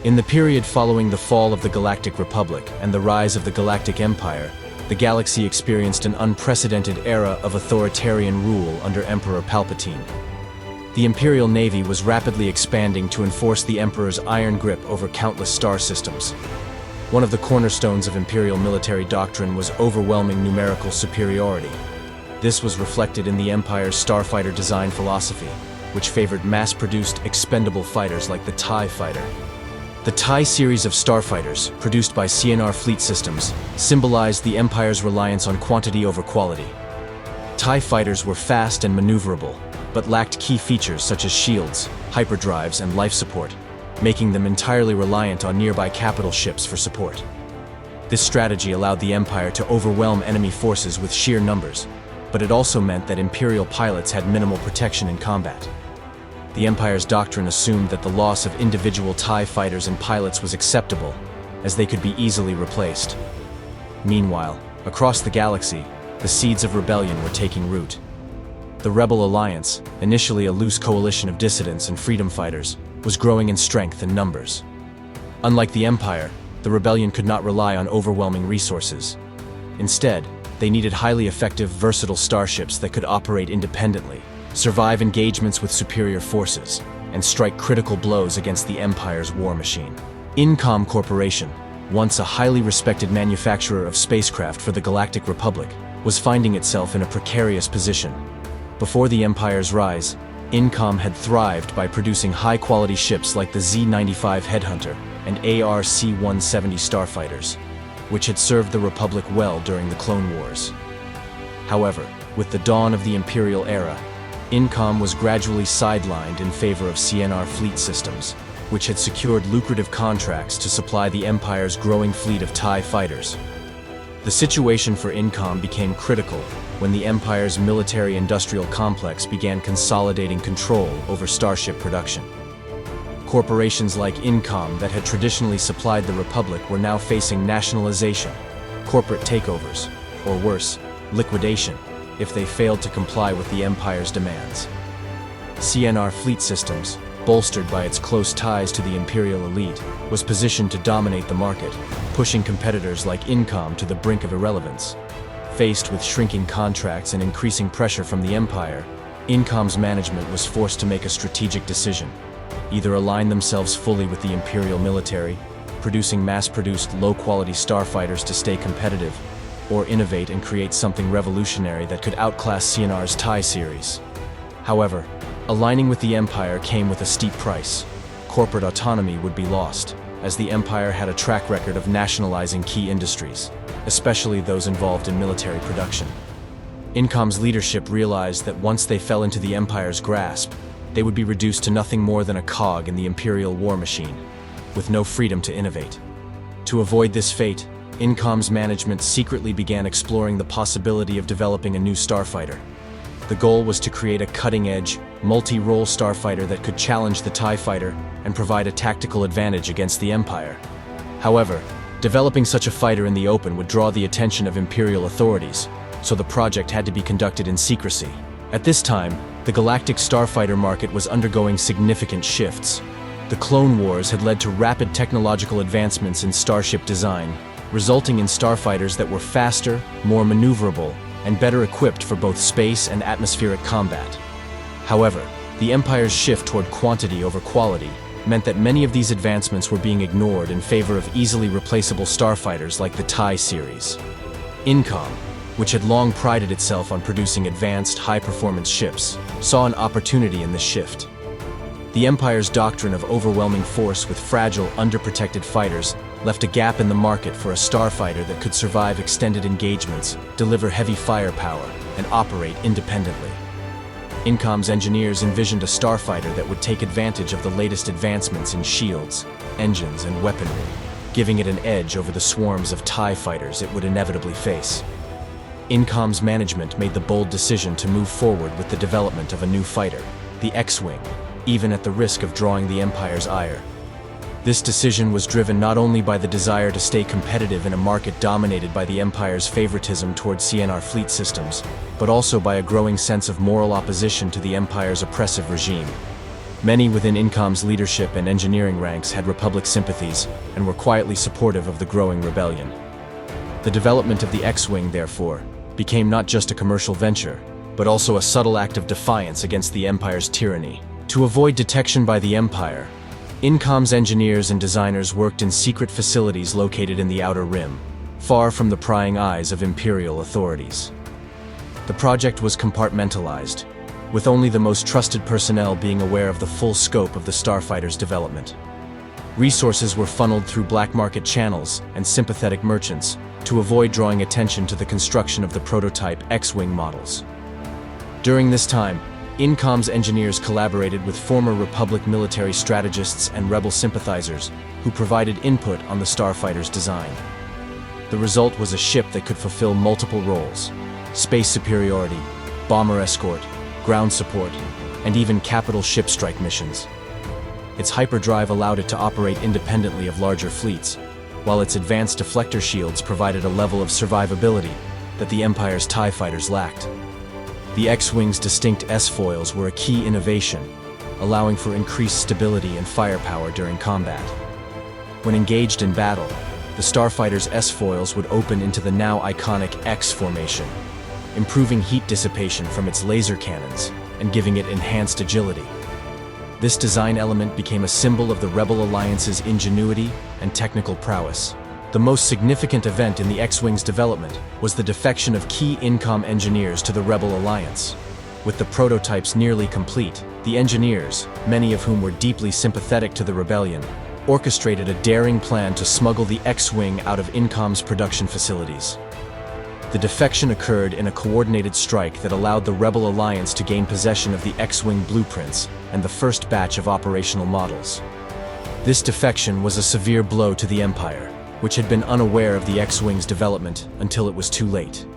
In the period following the fall of the Galactic Republic and the rise of the Galactic Empire, the galaxy experienced an unprecedented era of authoritarian rule under Emperor Palpatine. The Imperial Navy was rapidly expanding to enforce the Emperor's iron grip over countless star systems. One of the cornerstones of Imperial military doctrine was overwhelming numerical superiority. This was reflected in the Empire's Starfighter design philosophy, which favored mass-produced, expendable fighters like the TIE Fighter. The TIE series of starfighters, produced by CNR Fleet Systems, symbolized the Empire's reliance on quantity over quality. TIE fighters were fast and maneuverable, but lacked key features such as shields, hyperdrives, and life support, making them entirely reliant on nearby capital ships for support. This strategy allowed the Empire to overwhelm enemy forces with sheer numbers, but it also meant that Imperial pilots had minimal protection in combat. The Empire's doctrine assumed that the loss of individual TIE fighters and pilots was acceptable, as they could be easily replaced. Meanwhile, across the galaxy, the seeds of rebellion were taking root. The Rebel Alliance, initially a loose coalition of dissidents and freedom fighters, was growing in strength and numbers. Unlike the Empire, the rebellion could not rely on overwhelming resources. Instead, they needed highly effective, versatile starships that could operate independently, survive engagements with superior forces, and strike critical blows against the Empire's war machine. Incom Corporation, once a highly respected manufacturer of spacecraft for the Galactic Republic, was finding itself in a precarious position. Before the Empire's rise, Incom had thrived by producing high-quality ships like the Z-95 Headhunter and AR-C-170 starfighters, which had served the Republic well during the Clone Wars. However, with the dawn of the Imperial era, Incom was gradually sidelined in favor of CNR Fleet Systems, which had secured lucrative contracts to supply the Empire's growing fleet of TIE fighters. The situation for Incom became critical when the Empire's military-industrial complex began consolidating control over starship production. Corporations like Incom that had traditionally supplied the Republic were now facing nationalization, corporate takeovers, or worse, liquidation, if they failed to comply with the Empire's demands. CNR Fleet Systems, bolstered by its close ties to the Imperial elite, was positioned to dominate the market, pushing competitors like Incom to the brink of irrelevance. Faced with shrinking contracts and increasing pressure from the Empire, Incom's management was forced to make a strategic decision: either align themselves fully with the Imperial military, producing mass-produced, low-quality starfighters to stay competitive, or innovate and create something revolutionary that could outclass CNR's TIE series. However, aligning with the Empire came with a steep price. Corporate autonomy would be lost, as the Empire had a track record of nationalizing key industries, especially those involved in military production. Incom's leadership realized that once they fell into the Empire's grasp, they would be reduced to nothing more than a cog in the Imperial war machine, with no freedom to innovate. To avoid this fate, Incom's management secretly began exploring the possibility of developing a new starfighter. The goal was to create a cutting-edge, multi-role starfighter that could challenge the TIE Fighter and provide a tactical advantage against the Empire. However, developing such a fighter in the open would draw the attention of Imperial authorities, so the project had to be conducted in secrecy. At this time, the galactic starfighter market was undergoing significant shifts. The Clone Wars had led to rapid technological advancements in starship design, resulting in starfighters that were faster, more maneuverable, and better equipped for both space and atmospheric combat. However, the Empire's shift toward quantity over quality meant that many of these advancements were being ignored in favor of easily replaceable starfighters like the TIE series. Incom, which had long prided itself on producing advanced, high-performance ships, saw an opportunity in this shift. The Empire's doctrine of overwhelming force with fragile, underprotected fighters left a gap in the market for a starfighter that could survive extended engagements, deliver heavy firepower, and operate independently. Incom's engineers envisioned a starfighter that would take advantage of the latest advancements in shields, engines, and weaponry, giving it an edge over the swarms of TIE fighters it would inevitably face. Incom's management made the bold decision to move forward with the development of a new fighter, the X-Wing, even at the risk of drawing the Empire's ire. This decision was driven not only by the desire to stay competitive in a market dominated by the Empire's favoritism toward CNR Fleet Systems, but also by a growing sense of moral opposition to the Empire's oppressive regime. Many within INCOM's leadership and engineering ranks had Republic sympathies and were quietly supportive of the growing rebellion. The development of the X-Wing, therefore, became not just a commercial venture, but also a subtle act of defiance against the Empire's tyranny. To avoid detection by the Empire, INCOM's engineers and designers worked in secret facilities located in the Outer Rim, far from the prying eyes of Imperial authorities. The project was compartmentalized, with only the most trusted personnel being aware of the full scope of the Starfighter's development. Resources were funneled through black market channels and sympathetic merchants to avoid drawing attention to the construction of the prototype X-Wing models. During this time, INCOM's engineers collaborated with former Republic military strategists and rebel sympathizers who provided input on the Starfighter's design. The result was a ship that could fulfill multiple roles: space superiority, bomber escort, ground support, and even capital ship strike missions. Its hyperdrive allowed it to operate independently of larger fleets, while its advanced deflector shields provided a level of survivability that the Empire's TIE fighters lacked. The X-Wing's distinct S-foils were a key innovation, allowing for increased stability and firepower during combat. When engaged in battle, the Starfighter's S-foils would open into the now iconic X formation, improving heat dissipation from its laser cannons and giving it enhanced agility. This design element became a symbol of the Rebel Alliance's ingenuity and technical prowess. The most significant event in the X-Wing's development was the defection of key INCOM engineers to the Rebel Alliance. With the prototypes nearly complete, the engineers, many of whom were deeply sympathetic to the rebellion, orchestrated a daring plan to smuggle the X-Wing out of INCOM's production facilities. The defection occurred in a coordinated strike that allowed the Rebel Alliance to gain possession of the X-Wing blueprints and the first batch of operational models. This defection was a severe blow to the Empire, which had been unaware of the X-Wing's development until it was too late.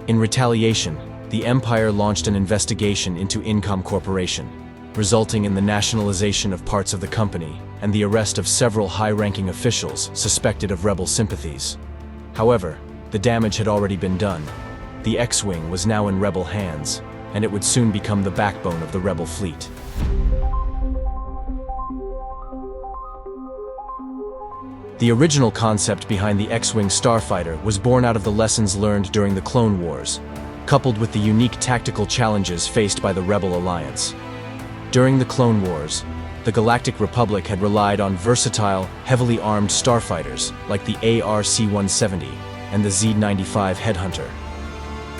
In retaliation, the Empire launched an investigation into INCOM Corporation, resulting in the nationalization of parts of the company and the arrest of several high-ranking officials suspected of rebel sympathies. However, the damage had already been done. The X-Wing was now in rebel hands, and it would soon become the backbone of the rebel fleet. The original concept behind the X-Wing Starfighter was born out of the lessons learned during the Clone Wars, coupled with the unique tactical challenges faced by the Rebel Alliance. During the Clone Wars, the Galactic Republic had relied on versatile, heavily armed starfighters like the AR-C-170 and the Z-95 Headhunter.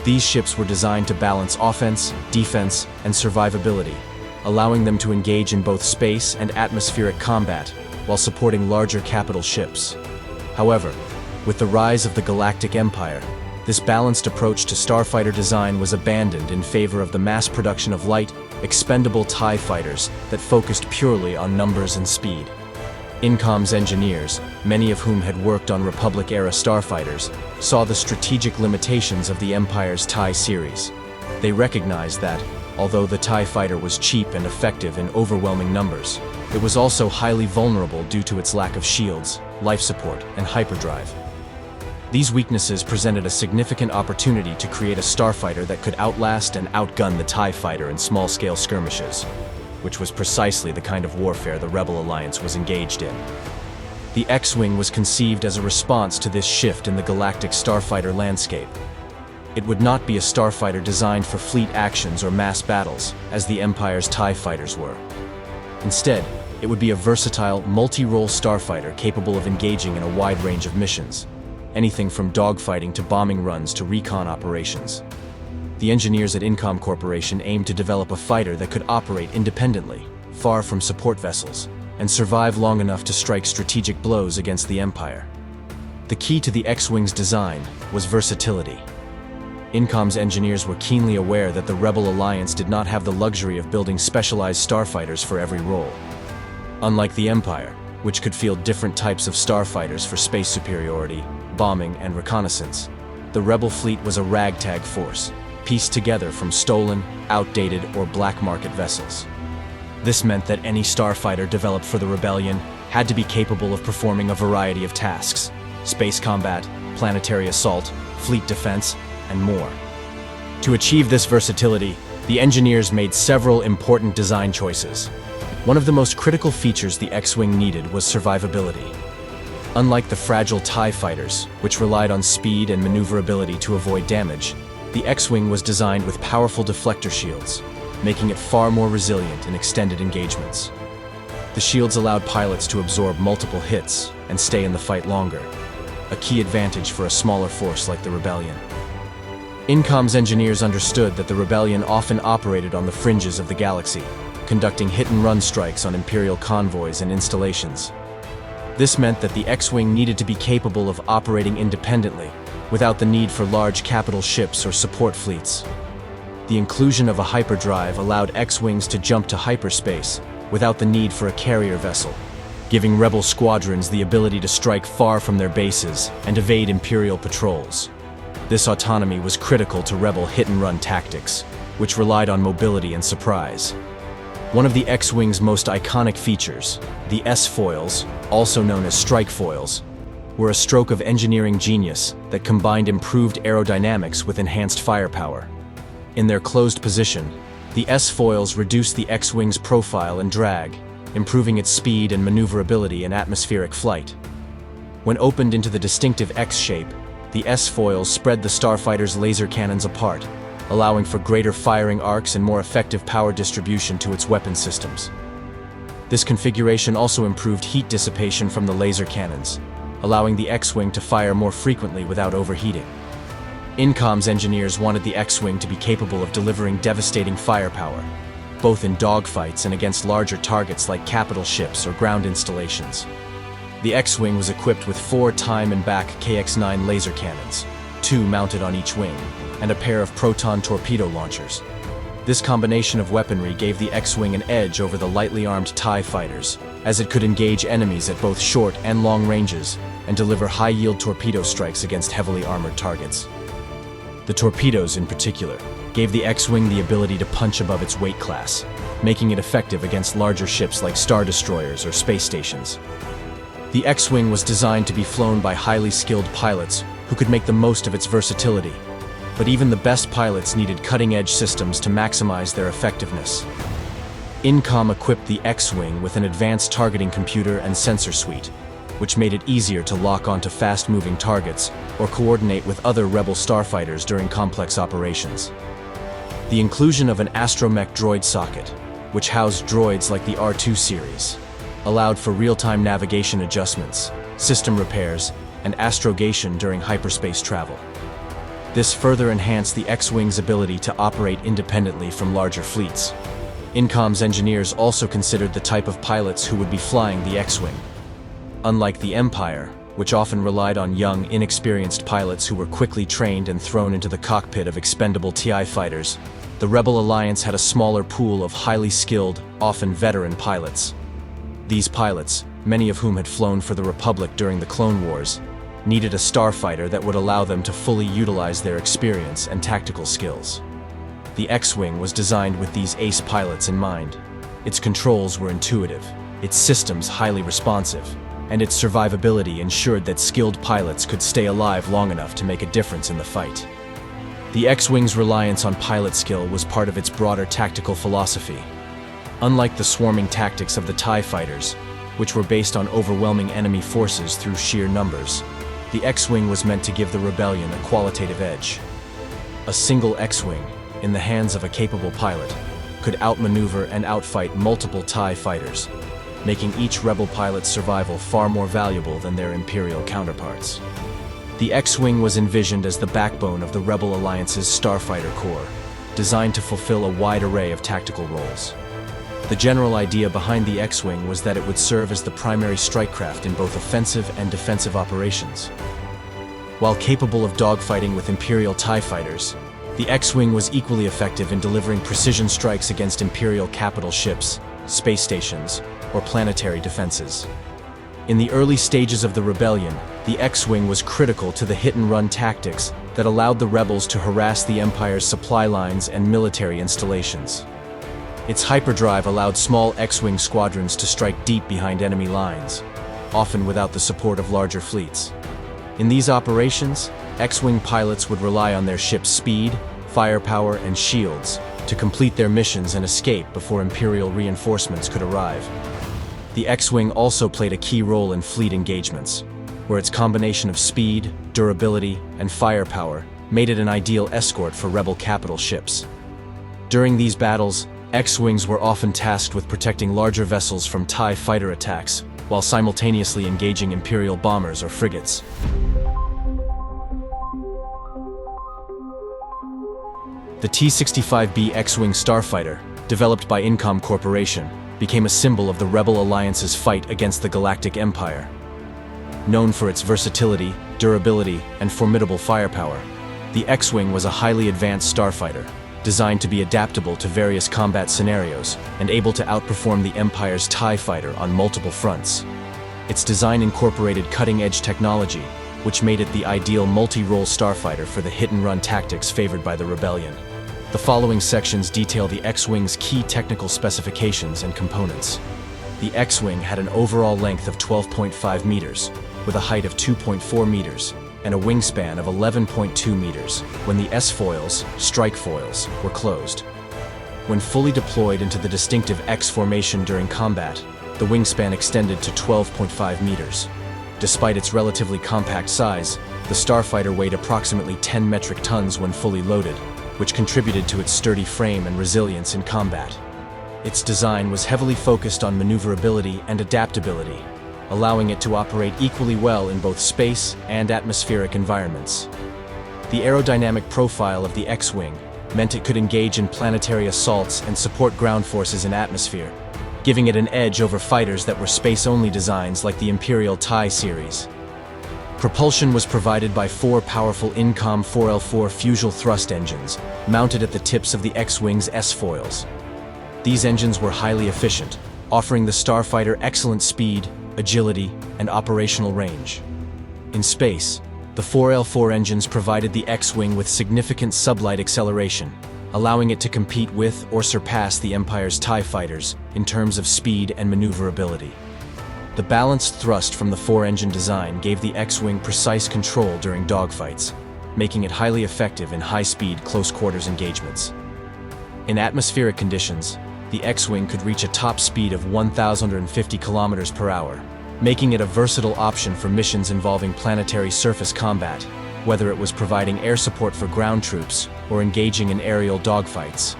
These ships were designed to balance offense, defense, and survivability, allowing them to engage in both space and atmospheric combat while supporting larger capital ships. However, with the rise of the Galactic Empire, this balanced approach to starfighter design was abandoned in favor of the mass production of light, expendable TIE fighters that focused purely on numbers and speed. INCOM's engineers, many of whom had worked on Republic-era starfighters, saw the strategic limitations of the Empire's TIE series. They recognized that, although the TIE fighter was cheap and effective in overwhelming numbers, it was also highly vulnerable due to its lack of shields, life support, and hyperdrive. These weaknesses presented a significant opportunity to create a starfighter that could outlast and outgun the TIE fighter in small-scale skirmishes, which was precisely the kind of warfare the Rebel Alliance was engaged in. The X-Wing was conceived as a response to this shift in the galactic starfighter landscape. It would not be a starfighter designed for fleet actions or mass battles, as the Empire's TIE fighters were. Instead, it would be a versatile, multi-role starfighter capable of engaging in a wide range of missions, anything from dogfighting to bombing runs to recon operations. The engineers at INCOM Corporation aimed to develop a fighter that could operate independently, far from support vessels, and survive long enough to strike strategic blows against the Empire. The key to the X-Wing's design was versatility. INCOM's engineers were keenly aware that the Rebel Alliance did not have the luxury of building specialized starfighters for every role. Unlike the Empire, which could field different types of starfighters for space superiority, bombing, and reconnaissance, the Rebel fleet was a ragtag force, pieced together from stolen, outdated, or black market vessels. This meant that any starfighter developed for the rebellion had to be capable of performing a variety of tasks: space combat, planetary assault, fleet defense, and more. To achieve this versatility, the engineers made several important design choices. One of the most critical features the X-Wing needed was survivability. Unlike the fragile TIE fighters, which relied on speed and maneuverability to avoid damage, the X-Wing was designed with powerful deflector shields, making it far more resilient in extended engagements. The shields allowed pilots to absorb multiple hits and stay in the fight longer, a key advantage for a smaller force like the Rebellion. INCOM's engineers understood that the Rebellion often operated on the fringes of the galaxy, conducting hit-and-run strikes on Imperial convoys and installations. This meant that the X-Wing needed to be capable of operating independently, without the need for large capital ships or support fleets. The inclusion of a hyperdrive allowed X-Wings to jump to hyperspace without the need for a carrier vessel, giving Rebel squadrons the ability to strike far from their bases and evade Imperial patrols. This autonomy was critical to Rebel hit-and-run tactics, which relied on mobility and surprise. One of the X-Wing's most iconic features, the S-foils, also known as strike foils, were a stroke of engineering genius that combined improved aerodynamics with enhanced firepower. In their closed position, the S-foils reduced the X-Wing's profile and drag, improving its speed and maneuverability in atmospheric flight. When opened into the distinctive X shape, the S-foils spread the Starfighter's laser cannons apart, allowing for greater firing arcs and more effective power distribution to its weapon systems. This configuration also improved heat dissipation from the laser cannons, allowing the X-Wing to fire more frequently without overheating. INCOM's engineers wanted the X-Wing to be capable of delivering devastating firepower, both in dogfights and against larger targets like capital ships or ground installations. The X-Wing was equipped with 4 time-and-back KX-9 laser cannons, 2 mounted on each wing, and a pair of proton torpedo launchers. This combination of weaponry gave the X-Wing an edge over the lightly armed TIE fighters, as it could engage enemies at both short and long ranges and deliver high-yield torpedo strikes against heavily armored targets. The torpedoes, in particular, gave the X-Wing the ability to punch above its weight class, making it effective against larger ships like star destroyers or space stations. The X-Wing was designed to be flown by highly skilled pilots who could make the most of its versatility, but even the best pilots needed cutting-edge systems to maximize their effectiveness. INCOM equipped the X-Wing with an advanced targeting computer and sensor suite, which made it easier to lock onto fast-moving targets or coordinate with other Rebel starfighters during complex operations. The inclusion of an astromech droid socket, which housed droids like the R2 series, allowed for real-time navigation adjustments, system repairs, and astrogation during hyperspace travel. This further enhanced the X-Wing's ability to operate independently from larger fleets. INCOM's engineers also considered the type of pilots who would be flying the X-Wing. Unlike the Empire, which often relied on young, inexperienced pilots who were quickly trained and thrown into the cockpit of expendable TIE fighters, the Rebel Alliance had a smaller pool of highly skilled, often veteran pilots. These pilots, many of whom had flown for the Republic during the Clone Wars, needed a starfighter that would allow them to fully utilize their experience and tactical skills. The X-Wing was designed with these ace pilots in mind. Its controls were intuitive, its systems highly responsive, and its survivability ensured that skilled pilots could stay alive long enough to make a difference in the fight. The X-Wing's reliance on pilot skill was part of its broader tactical philosophy. Unlike the swarming tactics of the TIE fighters, which were based on overwhelming enemy forces through sheer numbers, the X-Wing was meant to give the Rebellion a qualitative edge. A single X-Wing, in the hands of a capable pilot, could outmaneuver and outfight multiple TIE fighters, making each Rebel pilot's survival far more valuable than their Imperial counterparts. The X-Wing was envisioned as the backbone of the Rebel Alliance's Starfighter Corps, designed to fulfill a wide array of tactical roles. The general idea behind the X-Wing was that it would serve as the primary strike craft in both offensive and defensive operations. While capable of dogfighting with Imperial TIE fighters, the X-Wing was equally effective in delivering precision strikes against Imperial capital ships, space stations, or planetary defenses. In the early stages of the rebellion, the X-Wing was critical to the hit-and-run tactics that allowed the rebels to harass the Empire's supply lines and military installations. Its hyperdrive allowed small X-Wing squadrons to strike deep behind enemy lines, often without the support of larger fleets. In these operations, X-Wing pilots would rely on their ship's speed, firepower, and shields, to complete their missions and escape before Imperial reinforcements could arrive. The X-Wing also played a key role in fleet engagements, where its combination of speed, durability, and firepower made it an ideal escort for Rebel capital ships. During these battles, X-Wings were often tasked with protecting larger vessels from TIE fighter attacks, while simultaneously engaging Imperial bombers or frigates. The T-65B X-Wing Starfighter, developed by Incom Corporation, became a symbol of the Rebel Alliance's fight against the Galactic Empire. Known for its versatility, durability, and formidable firepower, the X-Wing was a highly advanced starfighter, designed to be adaptable to various combat scenarios and able to outperform the Empire's TIE fighter on multiple fronts. Its design incorporated cutting-edge technology, which made it the ideal multi-role starfighter for the hit-and-run tactics favored by the Rebellion. The following sections detail the X-Wing's key technical specifications and components. The X-Wing had an overall length of 12.5 meters, with a height of 2.4 meters, and a wingspan of 11.2 meters when the S-foils, strike foils, were closed. When fully deployed into the distinctive X formation during combat, the wingspan extended to 12.5 meters. Despite its relatively compact size, the starfighter weighed approximately 10 metric tons when fully loaded, which contributed to its sturdy frame and resilience in combat. Its design was heavily focused on maneuverability and adaptability, allowing it to operate equally well in both space and atmospheric environments. The aerodynamic profile of the X-Wing meant it could engage in planetary assaults and support ground forces in atmosphere, giving it an edge over fighters that were space-only designs like the Imperial TIE series. Propulsion was provided by 4 powerful Incom 4L4 fusible thrust engines, mounted at the tips of the X-Wing's S-foils. These engines were highly efficient, offering the starfighter excellent speed, agility, and operational range. In space, the 4L4 engines provided the X-Wing with significant sublight acceleration, allowing it to compete with or surpass the Empire's TIE fighters in terms of speed and maneuverability. The balanced thrust from the 4-engine design gave the X-Wing precise control during dogfights, making it highly effective in high-speed, close-quarters engagements. In atmospheric conditions, the X-Wing could reach a top speed of 1,050 kilometers per hour, making it a versatile option for missions involving planetary surface combat, whether it was providing air support for ground troops or engaging in aerial dogfights.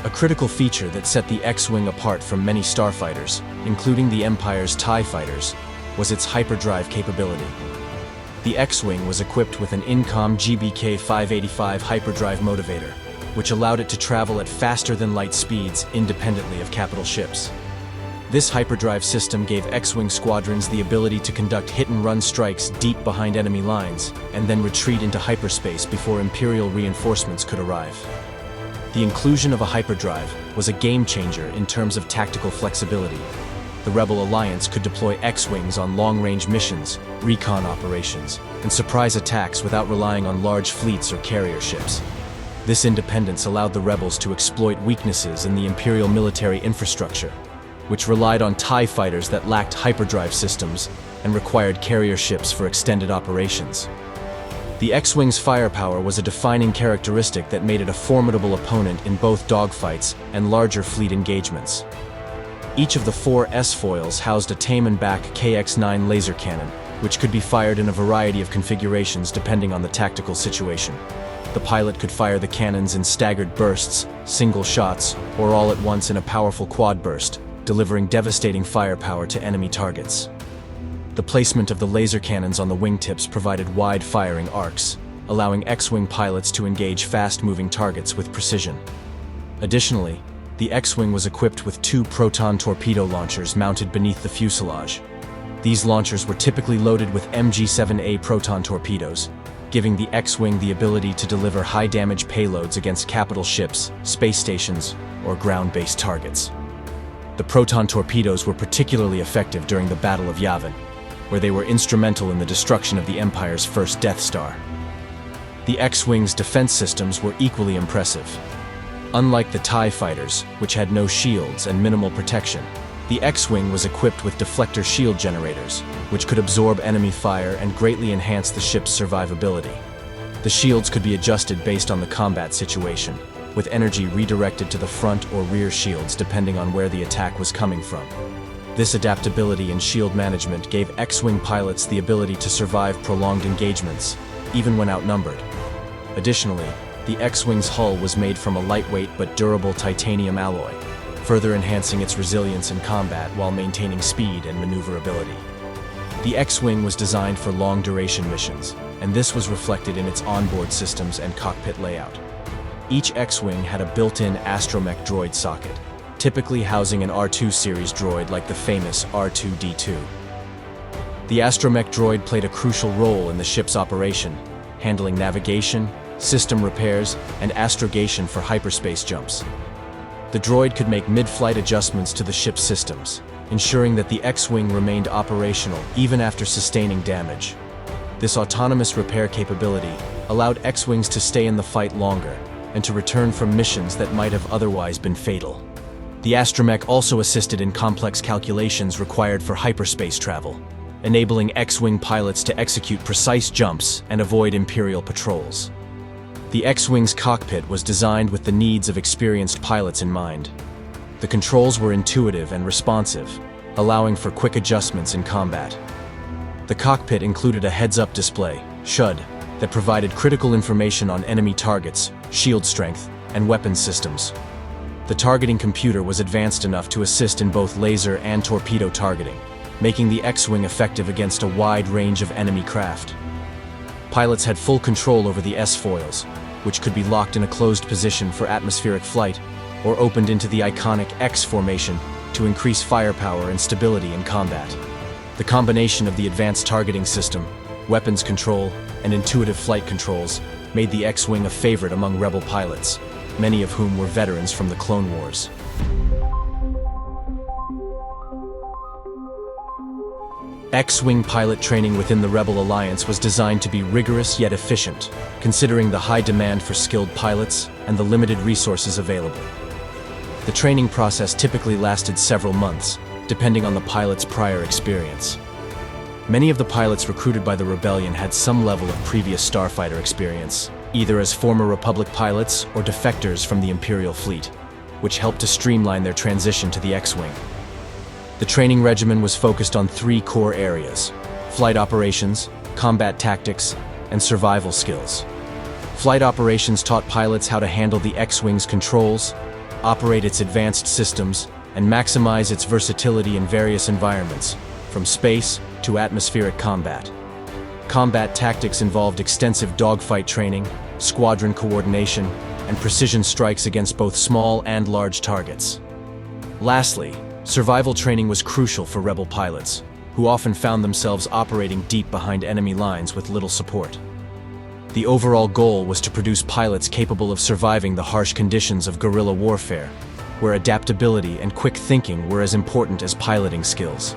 A critical feature that set the X-Wing apart from many starfighters, including the Empire's TIE fighters, was its hyperdrive capability. The X-Wing was equipped with an Incom GBK 585 hyperdrive motivator, which allowed it to travel at faster-than-light speeds independently of capital ships. This hyperdrive system gave X-Wing squadrons the ability to conduct hit-and-run strikes deep behind enemy lines and then retreat into hyperspace before Imperial reinforcements could arrive. The inclusion of a hyperdrive was a game-changer in terms of tactical flexibility. The Rebel Alliance could deploy X-Wings on long-range missions, recon operations, and surprise attacks without relying on large fleets or carrier ships. This independence allowed the Rebels to exploit weaknesses in the Imperial military infrastructure, which relied on TIE fighters that lacked hyperdrive systems and required carrier ships for extended operations. The X-Wing's firepower was a defining characteristic that made it a formidable opponent in both dogfights and larger fleet engagements. Each of the 4 S-foils housed a tame-and-back KX-9 laser cannon, which could be fired in a variety of configurations depending on the tactical situation. The pilot could fire the cannons in staggered bursts, single shots, or all at once in a powerful quad burst, delivering devastating firepower to enemy targets. The placement of the laser cannons on the wingtips provided wide firing arcs, allowing X-Wing pilots to engage fast-moving targets with precision. Additionally, the X-Wing was equipped with 2 proton torpedo launchers mounted beneath the fuselage. These launchers were typically loaded with MG-7A proton torpedoes, giving the X-Wing the ability to deliver high-damage payloads against capital ships, space stations, or ground-based targets. The proton torpedoes were particularly effective during the Battle of Yavin, where they were instrumental in the destruction of the Empire's first Death Star. The X-Wing's defense systems were equally impressive. Unlike the TIE fighters, which had no shields and minimal protection, the X-Wing was equipped with deflector shield generators, which could absorb enemy fire and greatly enhance the ship's survivability. The shields could be adjusted based on the combat situation, with energy redirected to the front or rear shields depending on where the attack was coming from. This adaptability in shield management gave X-Wing pilots the ability to survive prolonged engagements, even when outnumbered. Additionally, the X-Wing's hull was made from a lightweight but durable titanium alloy, further enhancing its resilience in combat while maintaining speed and maneuverability. The X-Wing was designed for long-duration missions, and this was reflected in its onboard systems and cockpit layout. Each X-Wing had a built-in astromech droid socket, typically housing an R2 series droid like the famous R2-D2. The astromech droid played a crucial role in the ship's operation, handling navigation, system repairs, and astrogation for hyperspace jumps. The droid could make mid-flight adjustments to the ship's systems, ensuring that the X-Wing remained operational even after sustaining damage. This autonomous repair capability allowed X-Wings to stay in the fight longer and to return from missions that might have otherwise been fatal. The astromech also assisted in complex calculations required for hyperspace travel, enabling X-Wing pilots to execute precise jumps and avoid Imperial patrols. The X-Wing's cockpit was designed with the needs of experienced pilots in mind. The controls were intuitive and responsive, allowing for quick adjustments in combat. The cockpit included a heads-up display, SHUD, that provided critical information on enemy targets, shield strength, and weapons systems. The targeting computer was advanced enough to assist in both laser and torpedo targeting, making the X-Wing effective against a wide range of enemy craft. Pilots had full control over the S-foils, which could be locked in a closed position for atmospheric flight, or opened into the iconic X formation to increase firepower and stability in combat. The combination of the advanced targeting system, weapons control, and intuitive flight controls made the X-Wing a favorite among Rebel pilots, many of whom were veterans from the Clone Wars. X-Wing pilot training within the Rebel Alliance was designed to be rigorous yet efficient, considering the high demand for skilled pilots and the limited resources available. The training process typically lasted several months, depending on the pilot's prior experience. Many of the pilots recruited by the Rebellion had some level of previous Starfighter experience, either as former Republic pilots or defectors from the Imperial fleet, which helped to streamline their transition to the X-Wing. The training regimen was focused on three core areas: flight operations, combat tactics, and survival skills. Flight operations taught pilots how to handle the X-Wing's controls, operate its advanced systems, and maximize its versatility in various environments, from space to atmospheric combat. Combat tactics involved extensive dogfight training, squadron coordination, and precision strikes against both small and large targets. Lastly, survival training was crucial for Rebel pilots, who often found themselves operating deep behind enemy lines with little support. The overall goal was to produce pilots capable of surviving the harsh conditions of guerrilla warfare, where adaptability and quick thinking were as important as piloting skills.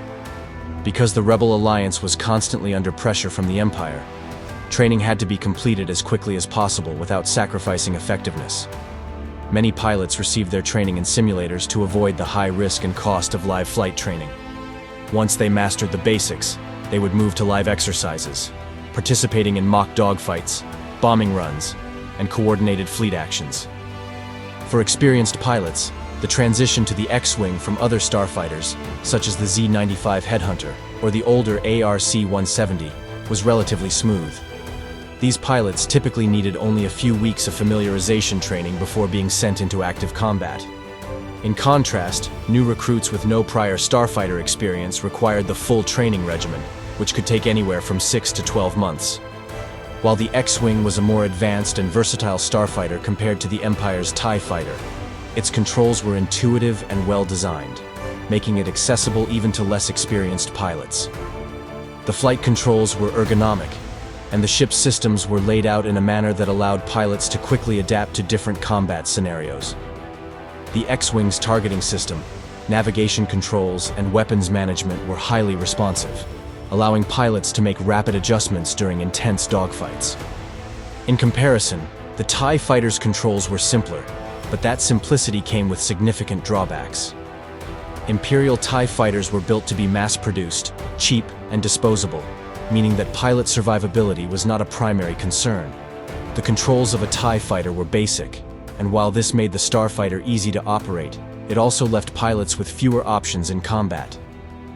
Because the Rebel Alliance was constantly under pressure from the Empire, training had to be completed as quickly as possible without sacrificing effectiveness. Many pilots received their training in simulators to avoid the high risk and cost of live flight training. Once they mastered the basics, they would move to live exercises, participating in mock dogfights, bombing runs, and coordinated fleet actions. For experienced pilots, the transition to the X-Wing from other starfighters, such as the Z-95 Headhunter or the older ARC-170, was relatively smooth. These pilots typically needed only a few weeks of familiarization training before being sent into active combat. In contrast, new recruits with no prior starfighter experience required the full training regimen, which could take anywhere from 6 to 12 months. While the X-Wing was a more advanced and versatile starfighter compared to the Empire's TIE fighter, its controls were intuitive and well-designed, making it accessible even to less experienced pilots. The flight controls were ergonomic, and the ship's systems were laid out in a manner that allowed pilots to quickly adapt to different combat scenarios. The X-Wing's targeting system, navigation controls, and weapons management were highly responsive, allowing pilots to make rapid adjustments during intense dogfights. In comparison, the TIE fighter's controls were simpler, but that simplicity came with significant drawbacks. Imperial TIE fighters were built to be mass-produced, cheap, and disposable, meaning that pilot survivability was not a primary concern. The controls of a TIE fighter were basic, and while this made the Starfighter easy to operate, it also left pilots with fewer options in combat.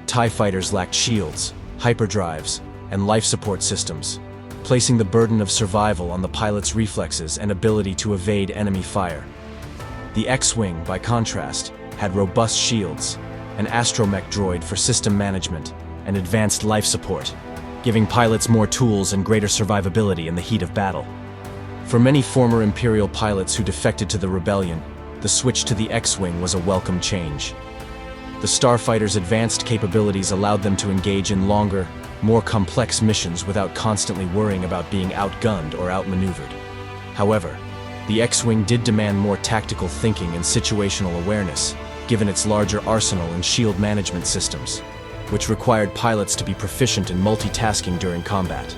TIE fighters lacked shields, hyperdrives, and life support systems, placing the burden of survival on the pilot's reflexes and ability to evade enemy fire. The X-Wing, by contrast, had robust shields, an astromech droid for system management, and advanced life support, giving pilots more tools and greater survivability in the heat of battle. For many former Imperial pilots who defected to the Rebellion, the switch to the X-Wing was a welcome change. The Starfighter's advanced capabilities allowed them to engage in longer, more complex missions without constantly worrying about being outgunned or outmaneuvered. However, the X-Wing did demand more tactical thinking and situational awareness, given its larger arsenal and shield management systems, which required pilots to be proficient in multitasking during combat.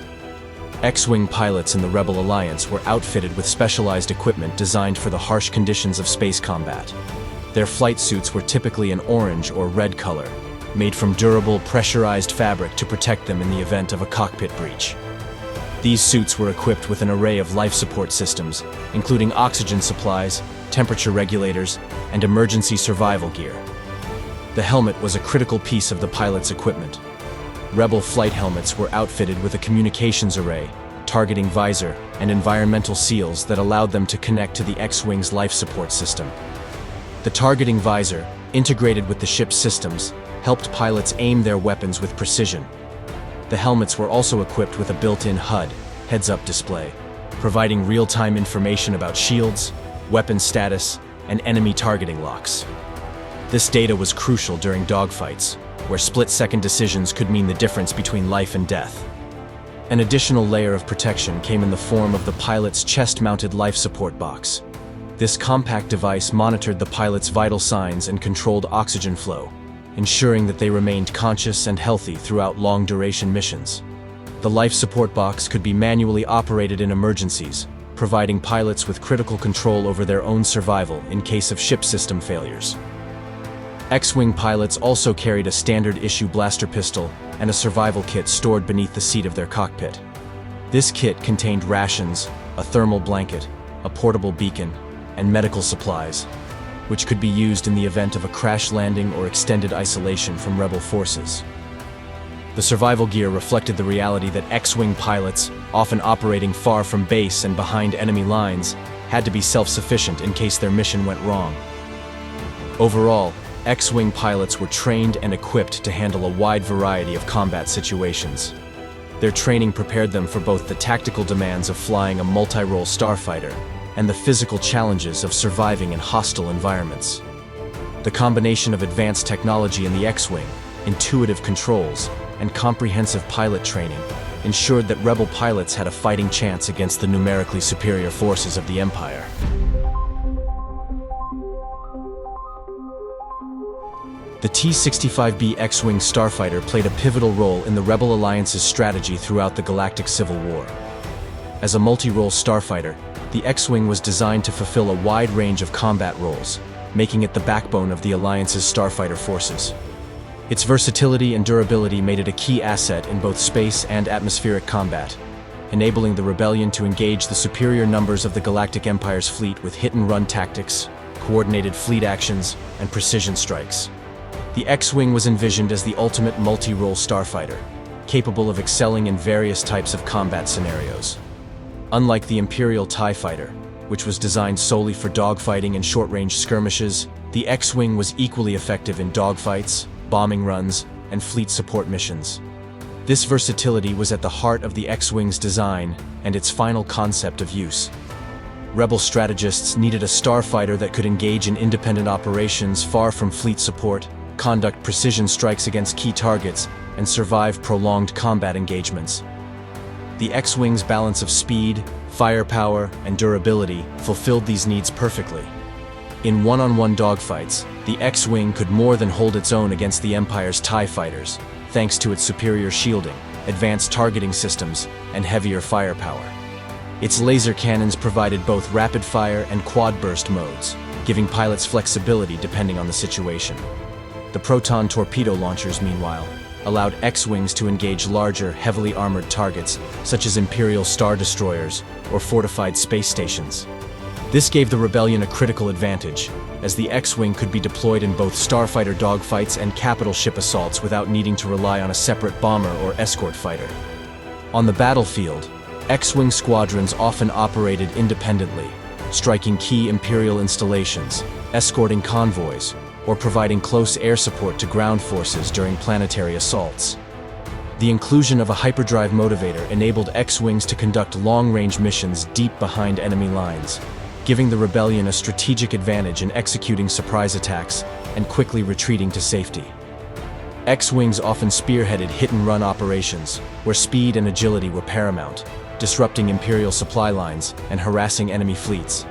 X-Wing pilots in the Rebel Alliance were outfitted with specialized equipment designed for the harsh conditions of space combat. Their flight suits were typically an orange or red color, made from durable, pressurized fabric to protect them in the event of a cockpit breach. These suits were equipped with an array of life support systems, including oxygen supplies, temperature regulators, and emergency survival gear. The helmet was a critical piece of the pilot's equipment. Rebel flight helmets were outfitted with a communications array, targeting visor, and environmental seals that allowed them to connect to the X-Wing's life support system. The targeting visor, integrated with the ship's systems, helped pilots aim their weapons with precision. The helmets were also equipped with a built-in HUD, heads-up display, providing real-time information about shields, weapon status, and enemy targeting locks. This data was crucial during dogfights, where split-second decisions could mean the difference between life and death. An additional layer of protection came in the form of the pilot's chest-mounted life support box. This compact device monitored the pilot's vital signs and controlled oxygen flow, ensuring that they remained conscious and healthy throughout long-duration missions. The life support box could be manually operated in emergencies, providing pilots with critical control over their own survival in case of ship system failures. X-Wing pilots also carried a standard-issue blaster pistol and a survival kit stored beneath the seat of their cockpit. This kit contained rations, a thermal blanket, a portable beacon, and medical supplies, which could be used in the event of a crash landing or extended isolation from Rebel forces. The survival gear reflected the reality that X-Wing pilots, often operating far from base and behind enemy lines, had to be self-sufficient in case their mission went wrong. Overall, X-Wing pilots were trained and equipped to handle a wide variety of combat situations. Their training prepared them for both the tactical demands of flying a multi-role starfighter and the physical challenges of surviving in hostile environments. The combination of advanced technology in the X-Wing, intuitive controls, and comprehensive pilot training ensured that Rebel pilots had a fighting chance against the numerically superior forces of the Empire. The T-65B X-Wing starfighter played a pivotal role in the Rebel Alliance's strategy throughout the Galactic Civil War. As a multi-role starfighter, the X-Wing was designed to fulfill a wide range of combat roles, making it the backbone of the Alliance's starfighter forces. Its versatility and durability made it a key asset in both space and atmospheric combat, enabling the Rebellion to engage the superior numbers of the Galactic Empire's fleet with hit-and-run tactics, coordinated fleet actions, and precision strikes. The X-Wing was envisioned as the ultimate multi-role starfighter, capable of excelling in various types of combat scenarios. Unlike the Imperial TIE Fighter, which was designed solely for dogfighting and short-range skirmishes, the X-Wing was equally effective in dogfights, bombing runs, and fleet support missions. This versatility was at the heart of the X-Wing's design and its final concept of use. Rebel strategists needed a starfighter that could engage in independent operations far from fleet support, conduct precision strikes against key targets, and survive prolonged combat engagements. The X-Wing's balance of speed, firepower, and durability fulfilled these needs perfectly. In one-on-one dogfights, the X-Wing could more than hold its own against the Empire's TIE fighters, thanks to its superior shielding, advanced targeting systems, and heavier firepower. Its laser cannons provided both rapid-fire and quad-burst modes, giving pilots flexibility depending on the situation. The proton torpedo launchers, meanwhile, allowed X-Wings to engage larger, heavily armored targets, such as Imperial Star Destroyers or fortified space stations. This gave the rebellion a critical advantage, as the X-Wing could be deployed in both starfighter dogfights and capital ship assaults without needing to rely on a separate bomber or escort fighter. On the battlefield, X-Wing squadrons often operated independently, striking key Imperial installations, escorting convoys, or providing close air support to ground forces during planetary assaults. The inclusion of a hyperdrive motivator enabled X-Wings to conduct long-range missions deep behind enemy lines, giving the rebellion a strategic advantage in executing surprise attacks and quickly retreating to safety. X-Wings often spearheaded hit-and-run operations, where speed and agility were paramount, disrupting Imperial supply lines and harassing enemy fleets.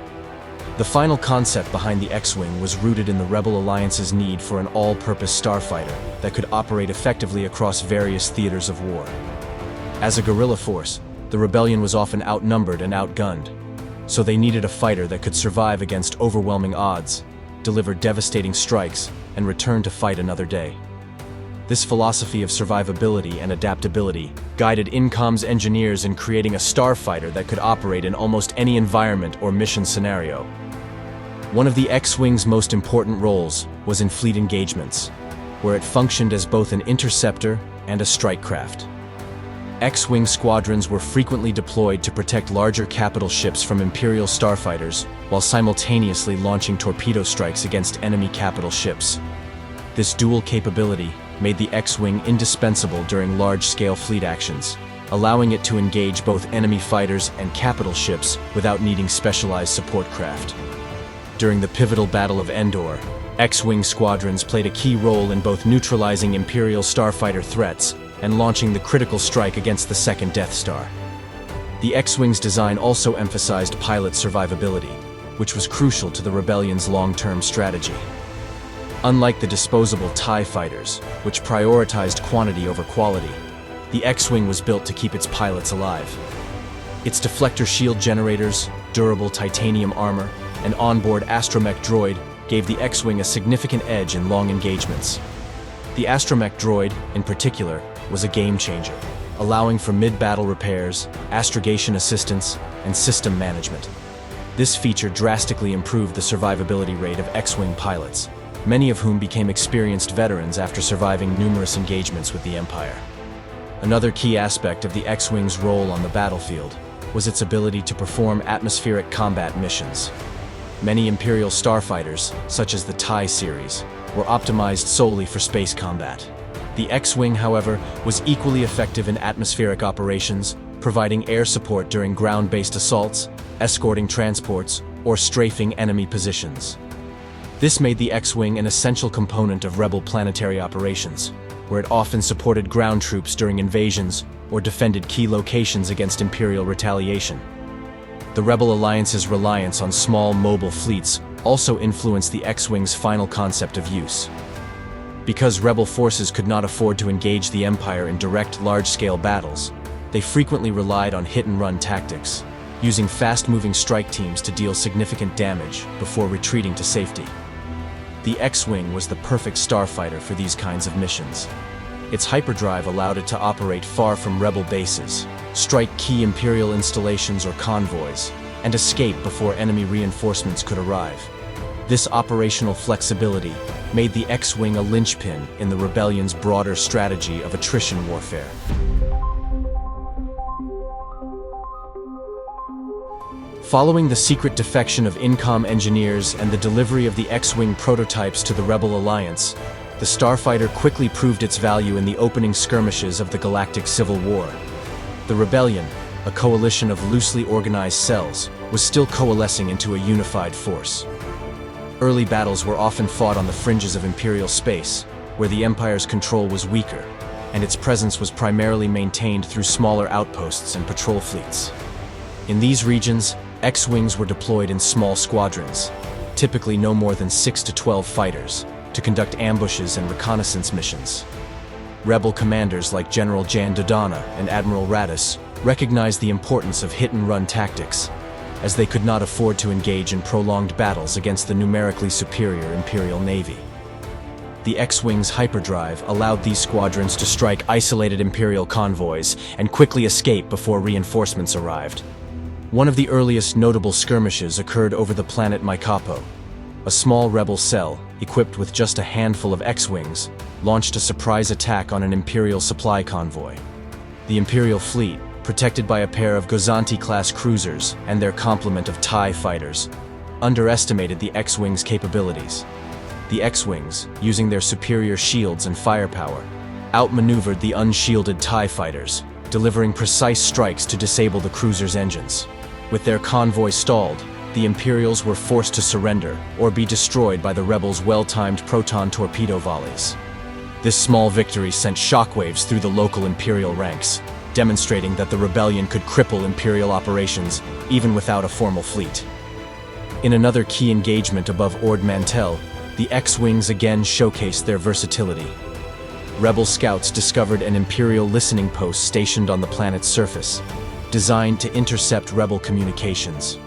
The final concept behind the X-Wing was rooted in the Rebel Alliance's need for an all-purpose starfighter that could operate effectively across various theaters of war. As a guerrilla force, the rebellion was often outnumbered and outgunned, so they needed a fighter that could survive against overwhelming odds, deliver devastating strikes, and return to fight another day. This philosophy of survivability and adaptability guided INCOM's engineers in creating a starfighter that could operate in almost any environment or mission scenario. One of the X-Wing's most important roles was in fleet engagements, where it functioned as both an interceptor and a strike craft. X-Wing squadrons were frequently deployed to protect larger capital ships from Imperial starfighters while simultaneously launching torpedo strikes against enemy capital ships. This dual capability made the X-Wing indispensable during large-scale fleet actions, allowing it to engage both enemy fighters and capital ships without needing specialized support craft. During the pivotal Battle of Endor, X-Wing squadrons played a key role in both neutralizing Imperial starfighter threats and launching the critical strike against the second Death Star. The X-Wing's design also emphasized pilot survivability, which was crucial to the rebellion's long-term strategy. Unlike the disposable TIE fighters, which prioritized quantity over quality, the X-Wing was built to keep its pilots alive. Its deflector shield generators, durable titanium armor, and onboard astromech droid gave the X-Wing a significant edge in long engagements. The astromech droid, in particular, was a game-changer, allowing for mid-battle repairs, astrogation assistance, and system management. This feature drastically improved the survivability rate of X-Wing pilots, many of whom became experienced veterans after surviving numerous engagements with the Empire. Another key aspect of the X-Wing's role on the battlefield was its ability to perform atmospheric combat missions. Many Imperial starfighters, such as the TIE series, were optimized solely for space combat. The X-Wing, however, was equally effective in atmospheric operations, providing air support during ground-based assaults, escorting transports, or strafing enemy positions. This made the X-Wing an essential component of Rebel planetary operations, where it often supported ground troops during invasions or defended key locations against Imperial retaliation. The Rebel Alliance's reliance on small, mobile fleets also influenced the X-Wing's final concept of use. Because Rebel forces could not afford to engage the Empire in direct, large-scale battles, they frequently relied on hit-and-run tactics, using fast-moving strike teams to deal significant damage before retreating to safety. The X-Wing was the perfect starfighter for these kinds of missions. Its hyperdrive allowed it to operate far from Rebel bases, strike key Imperial installations or convoys, and escape before enemy reinforcements could arrive. This operational flexibility made the X-Wing a linchpin in the rebellion's broader strategy of attrition warfare. Following the secret defection of INCOM engineers and the delivery of the X-Wing prototypes to the Rebel Alliance, the Starfighter quickly proved its value in the opening skirmishes of the Galactic Civil War. The rebellion, a coalition of loosely organized cells, was still coalescing into a unified force. Early battles were often fought on the fringes of Imperial space, where the Empire's control was weaker, and its presence was primarily maintained through smaller outposts and patrol fleets. In these regions, X-Wings were deployed in small squadrons, typically no more than 6 to 12 fighters, to conduct ambushes and reconnaissance missions. Rebel commanders like General Jan Dodonna and Admiral Raddus recognized the importance of hit-and-run tactics, as they could not afford to engage in prolonged battles against the numerically superior Imperial Navy. The X-Wing's hyperdrive allowed these squadrons to strike isolated Imperial convoys and quickly escape before reinforcements arrived. One of the earliest notable skirmishes occurred over the planet Mykapo. A small rebel cell, equipped with just a handful of X-Wings, launched a surprise attack on an Imperial supply convoy. The Imperial fleet, protected by a pair of Gozanti-class cruisers and their complement of TIE fighters, underestimated the X-Wings' capabilities. The X-Wings, using their superior shields and firepower, outmaneuvered the unshielded TIE fighters, delivering precise strikes to disable the cruisers' engines. With their convoy stalled, the Imperials were forced to surrender or be destroyed by the rebels' well-timed proton torpedo volleys. This small victory sent shockwaves through the local Imperial ranks, demonstrating that the rebellion could cripple Imperial operations even without a formal fleet. In another key engagement above Ord Mantell, the X-Wings again showcased their versatility. Rebel scouts discovered an Imperial listening post stationed on the planet's surface, designed to intercept rebel communications.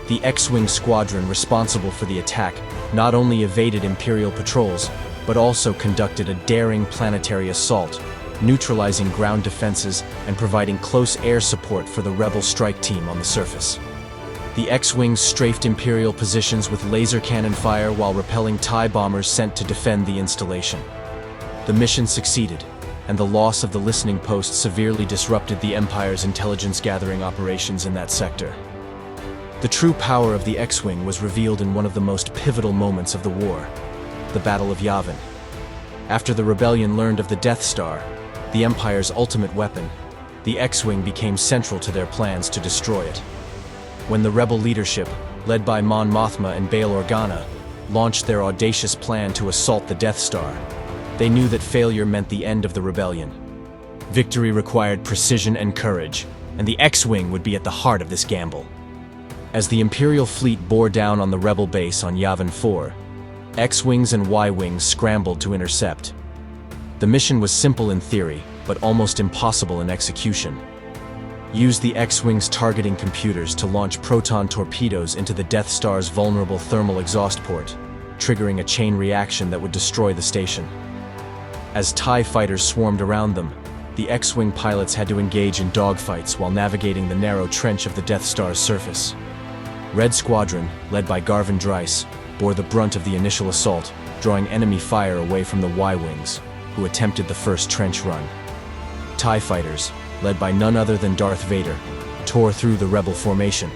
The X-Wing squadron responsible for the attack not only evaded Imperial patrols, but also conducted a daring planetary assault, neutralizing ground defenses and providing close air support for the rebel strike team on the surface. The X-Wings strafed Imperial positions with laser cannon fire while repelling TIE bombers sent to defend the installation. The mission succeeded, and the loss of the listening post severely disrupted the Empire's intelligence-gathering operations in that sector. The true power of the X-Wing was revealed in one of the most pivotal moments of the war, the Battle of Yavin. After the rebellion learned of the Death Star, the Empire's ultimate weapon, the X-Wing became central to their plans to destroy it. When the rebel leadership, led by Mon Mothma and Bail Organa, launched their audacious plan to assault the Death Star, they knew that failure meant the end of the rebellion. Victory required precision and courage, and the X-Wing would be at the heart of this gamble. As the Imperial fleet bore down on the rebel base on Yavin 4, X-Wings and Y-Wings scrambled to intercept. The mission was simple in theory, but almost impossible in execution. Use the X-Wing's targeting computers to launch proton torpedoes into the Death Star's vulnerable thermal exhaust port, triggering a chain reaction that would destroy the station. As TIE fighters swarmed around them, the X-Wing pilots had to engage in dogfights while navigating the narrow trench of the Death Star's surface. Red Squadron, led by Garvin Dryce, bore the brunt of the initial assault, drawing enemy fire away from the Y-Wings, who attempted the first trench run. TIE fighters, led by none other than Darth Vader, tore through the rebel formation,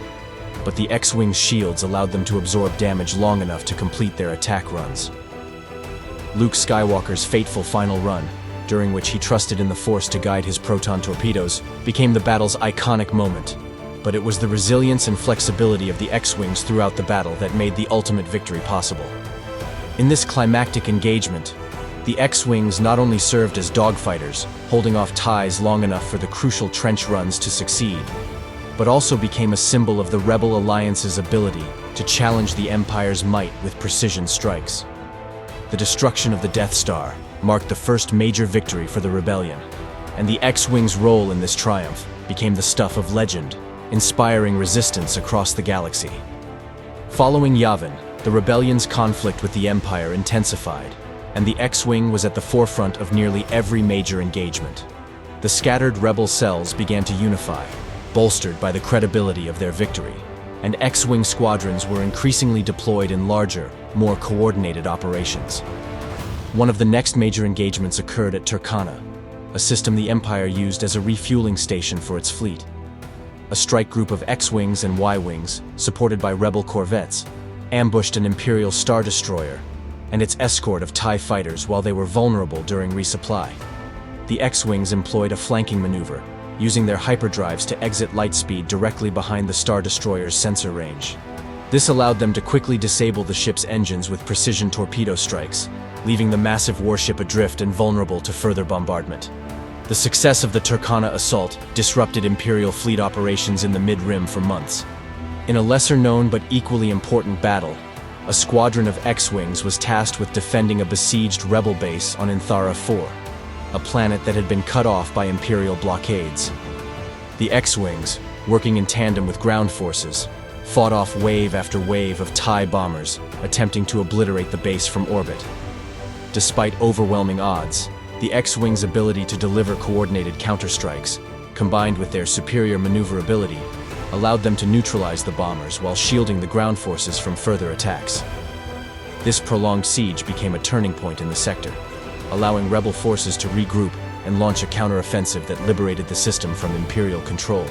but the X-Wing's shields allowed them to absorb damage long enough to complete their attack runs. Luke Skywalker's fateful final run, during which he trusted in the Force to guide his proton torpedoes, became the battle's iconic moment, but it was the resilience and flexibility of the X-Wings throughout the battle that made the ultimate victory possible. In this climactic engagement, the X-Wings not only served as dogfighters, holding off TIEs long enough for the crucial trench runs to succeed, but also became a symbol of the Rebel Alliance's ability to challenge the Empire's might with precision strikes. The destruction of the Death Star marked the first major victory for the rebellion, and the X-Wing's role in this triumph became the stuff of legend, inspiring resistance across the galaxy. Following Yavin, the rebellion's conflict with the Empire intensified, and the X-Wing was at the forefront of nearly every major engagement. The scattered rebel cells began to unify, bolstered by the credibility of their victory, and X-Wing squadrons were increasingly deployed in larger, more coordinated operations. One of the next major engagements occurred at Turkana, a system the Empire used as a refueling station for its fleet. A strike group of X-Wings and Y-Wings, supported by rebel corvettes, ambushed an Imperial Star Destroyer and its escort of TIE fighters while they were vulnerable during resupply. The X-Wings employed a flanking maneuver, using their hyperdrives to exit lightspeed directly behind the Star Destroyer's sensor range. This allowed them to quickly disable the ship's engines with precision torpedo strikes, leaving the massive warship adrift and vulnerable to further bombardment. The success of the Turkana assault disrupted Imperial fleet operations in the Mid-Rim for months. In a lesser-known but equally important battle, a squadron of X-Wings was tasked with defending a besieged rebel base on Inthara 4, a planet that had been cut off by Imperial blockades. The X-Wings, working in tandem with ground forces, fought off wave after wave of TIE bombers, attempting to obliterate the base from orbit. Despite overwhelming odds, the X-Wing's ability to deliver coordinated counterstrikes, combined with their superior maneuverability, allowed them to neutralize the bombers while shielding the ground forces from further attacks. This prolonged siege became a turning point in the sector, allowing rebel forces to regroup and launch a counteroffensive that liberated the system from Imperial control.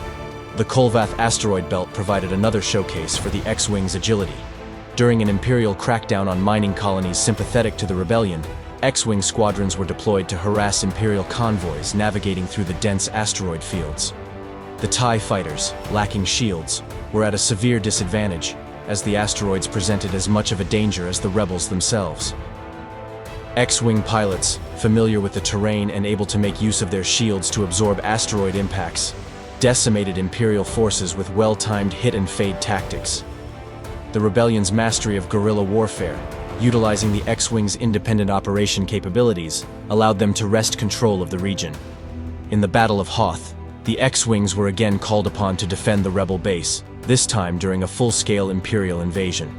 The Kolvath asteroid belt provided another showcase for the X-Wing's agility. During an Imperial crackdown on mining colonies sympathetic to the rebellion, X-Wing squadrons were deployed to harass Imperial convoys navigating through the dense asteroid fields. The TIE fighters, lacking shields, were at a severe disadvantage, as the asteroids presented as much of a danger as the rebels themselves. X-Wing pilots, familiar with the terrain and able to make use of their shields to absorb asteroid impacts, decimated Imperial forces with well-timed hit-and-fade tactics. The rebellion's mastery of guerrilla warfare, utilizing the X-Wing's independent operation capabilities, allowed them to wrest control of the region. In the Battle of Hoth, the X-Wings were again called upon to defend the rebel base, this time during a full-scale Imperial invasion.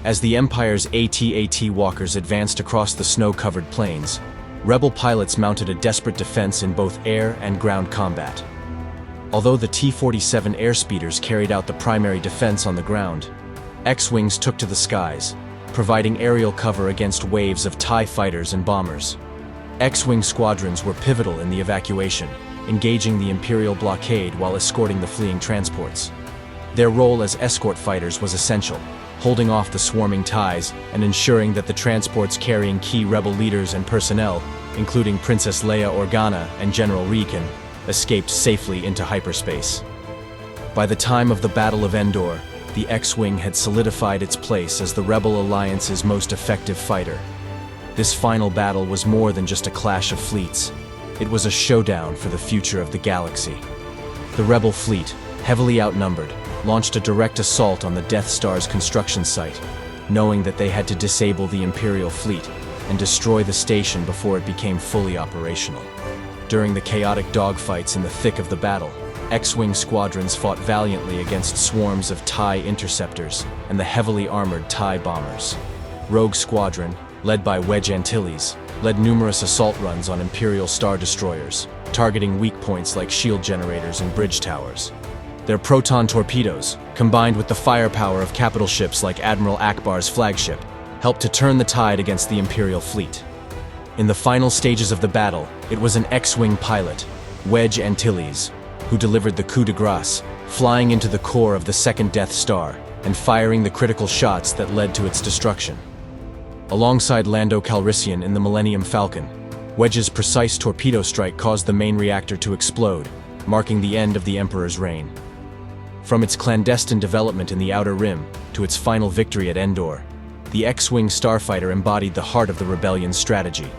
As the Empire's AT-AT walkers advanced across the snow-covered plains, rebel pilots mounted a desperate defense in both air and ground combat. Although the T-47 airspeeders carried out the primary defense on the ground, X-Wings took to the skies, providing aerial cover against waves of TIE fighters and bombers. X-Wing squadrons were pivotal in the evacuation, engaging the Imperial blockade while escorting the fleeing transports. Their role as escort fighters was essential, holding off the swarming TIEs and ensuring that the transports carrying key rebel leaders and personnel, including Princess Leia Organa and General Reekin, escaped safely into hyperspace. By the time of the Battle of Endor, the X-Wing had solidified its place as the Rebel Alliance's most effective fighter. This final battle was more than just a clash of fleets. It was a showdown for the future of the galaxy. The Rebel fleet, heavily outnumbered, launched a direct assault on the Death Star's construction site, knowing that they had to disable the Imperial fleet and destroy the station before it became fully operational. During the chaotic dogfights in the thick of the battle, X-Wing squadrons fought valiantly against swarms of TIE interceptors and the heavily armored TIE bombers. Rogue Squadron, led by Wedge Antilles, led numerous assault runs on Imperial Star Destroyers, targeting weak points like shield generators and bridge towers. Their proton torpedoes, combined with the firepower of capital ships like Admiral Akbar's flagship, helped to turn the tide against the Imperial fleet. In the final stages of the battle, it was an X-Wing pilot, Wedge Antilles, who delivered the coup de grace, flying into the core of the second Death Star and firing the critical shots that led to its destruction. Alongside Lando Calrissian in the Millennium Falcon, Wedge's precise torpedo strike caused the main reactor to explode, marking the end of the Emperor's reign. From its clandestine development in the Outer Rim to its final victory at Endor, the X-Wing Starfighter embodied the heart of the Rebellion's strategy: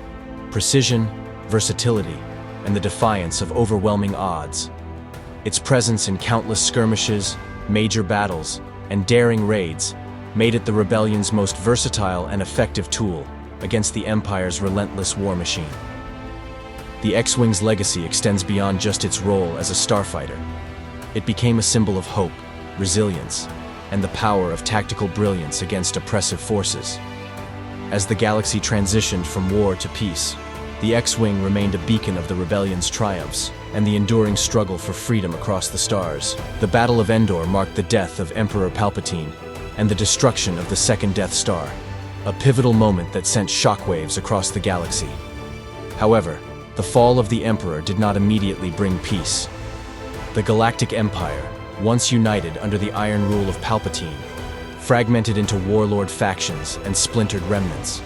precision, versatility, and the defiance of overwhelming odds. Its presence in countless skirmishes, major battles, and daring raids made it the Rebellion's most versatile and effective tool against the Empire's relentless war machine. The X-Wing's legacy extends beyond just its role as a starfighter. It became a symbol of hope, resilience, and the power of tactical brilliance against oppressive forces. As the galaxy transitioned from war to peace, the X-Wing remained a beacon of the Rebellion's triumphs and the enduring struggle for freedom across the stars. The Battle of Endor marked the death of Emperor Palpatine and the destruction of the second Death Star, a pivotal moment that sent shockwaves across the galaxy. However, the fall of the Emperor did not immediately bring peace. The Galactic Empire, once united under the iron rule of Palpatine, fragmented into warlord factions and splintered remnants.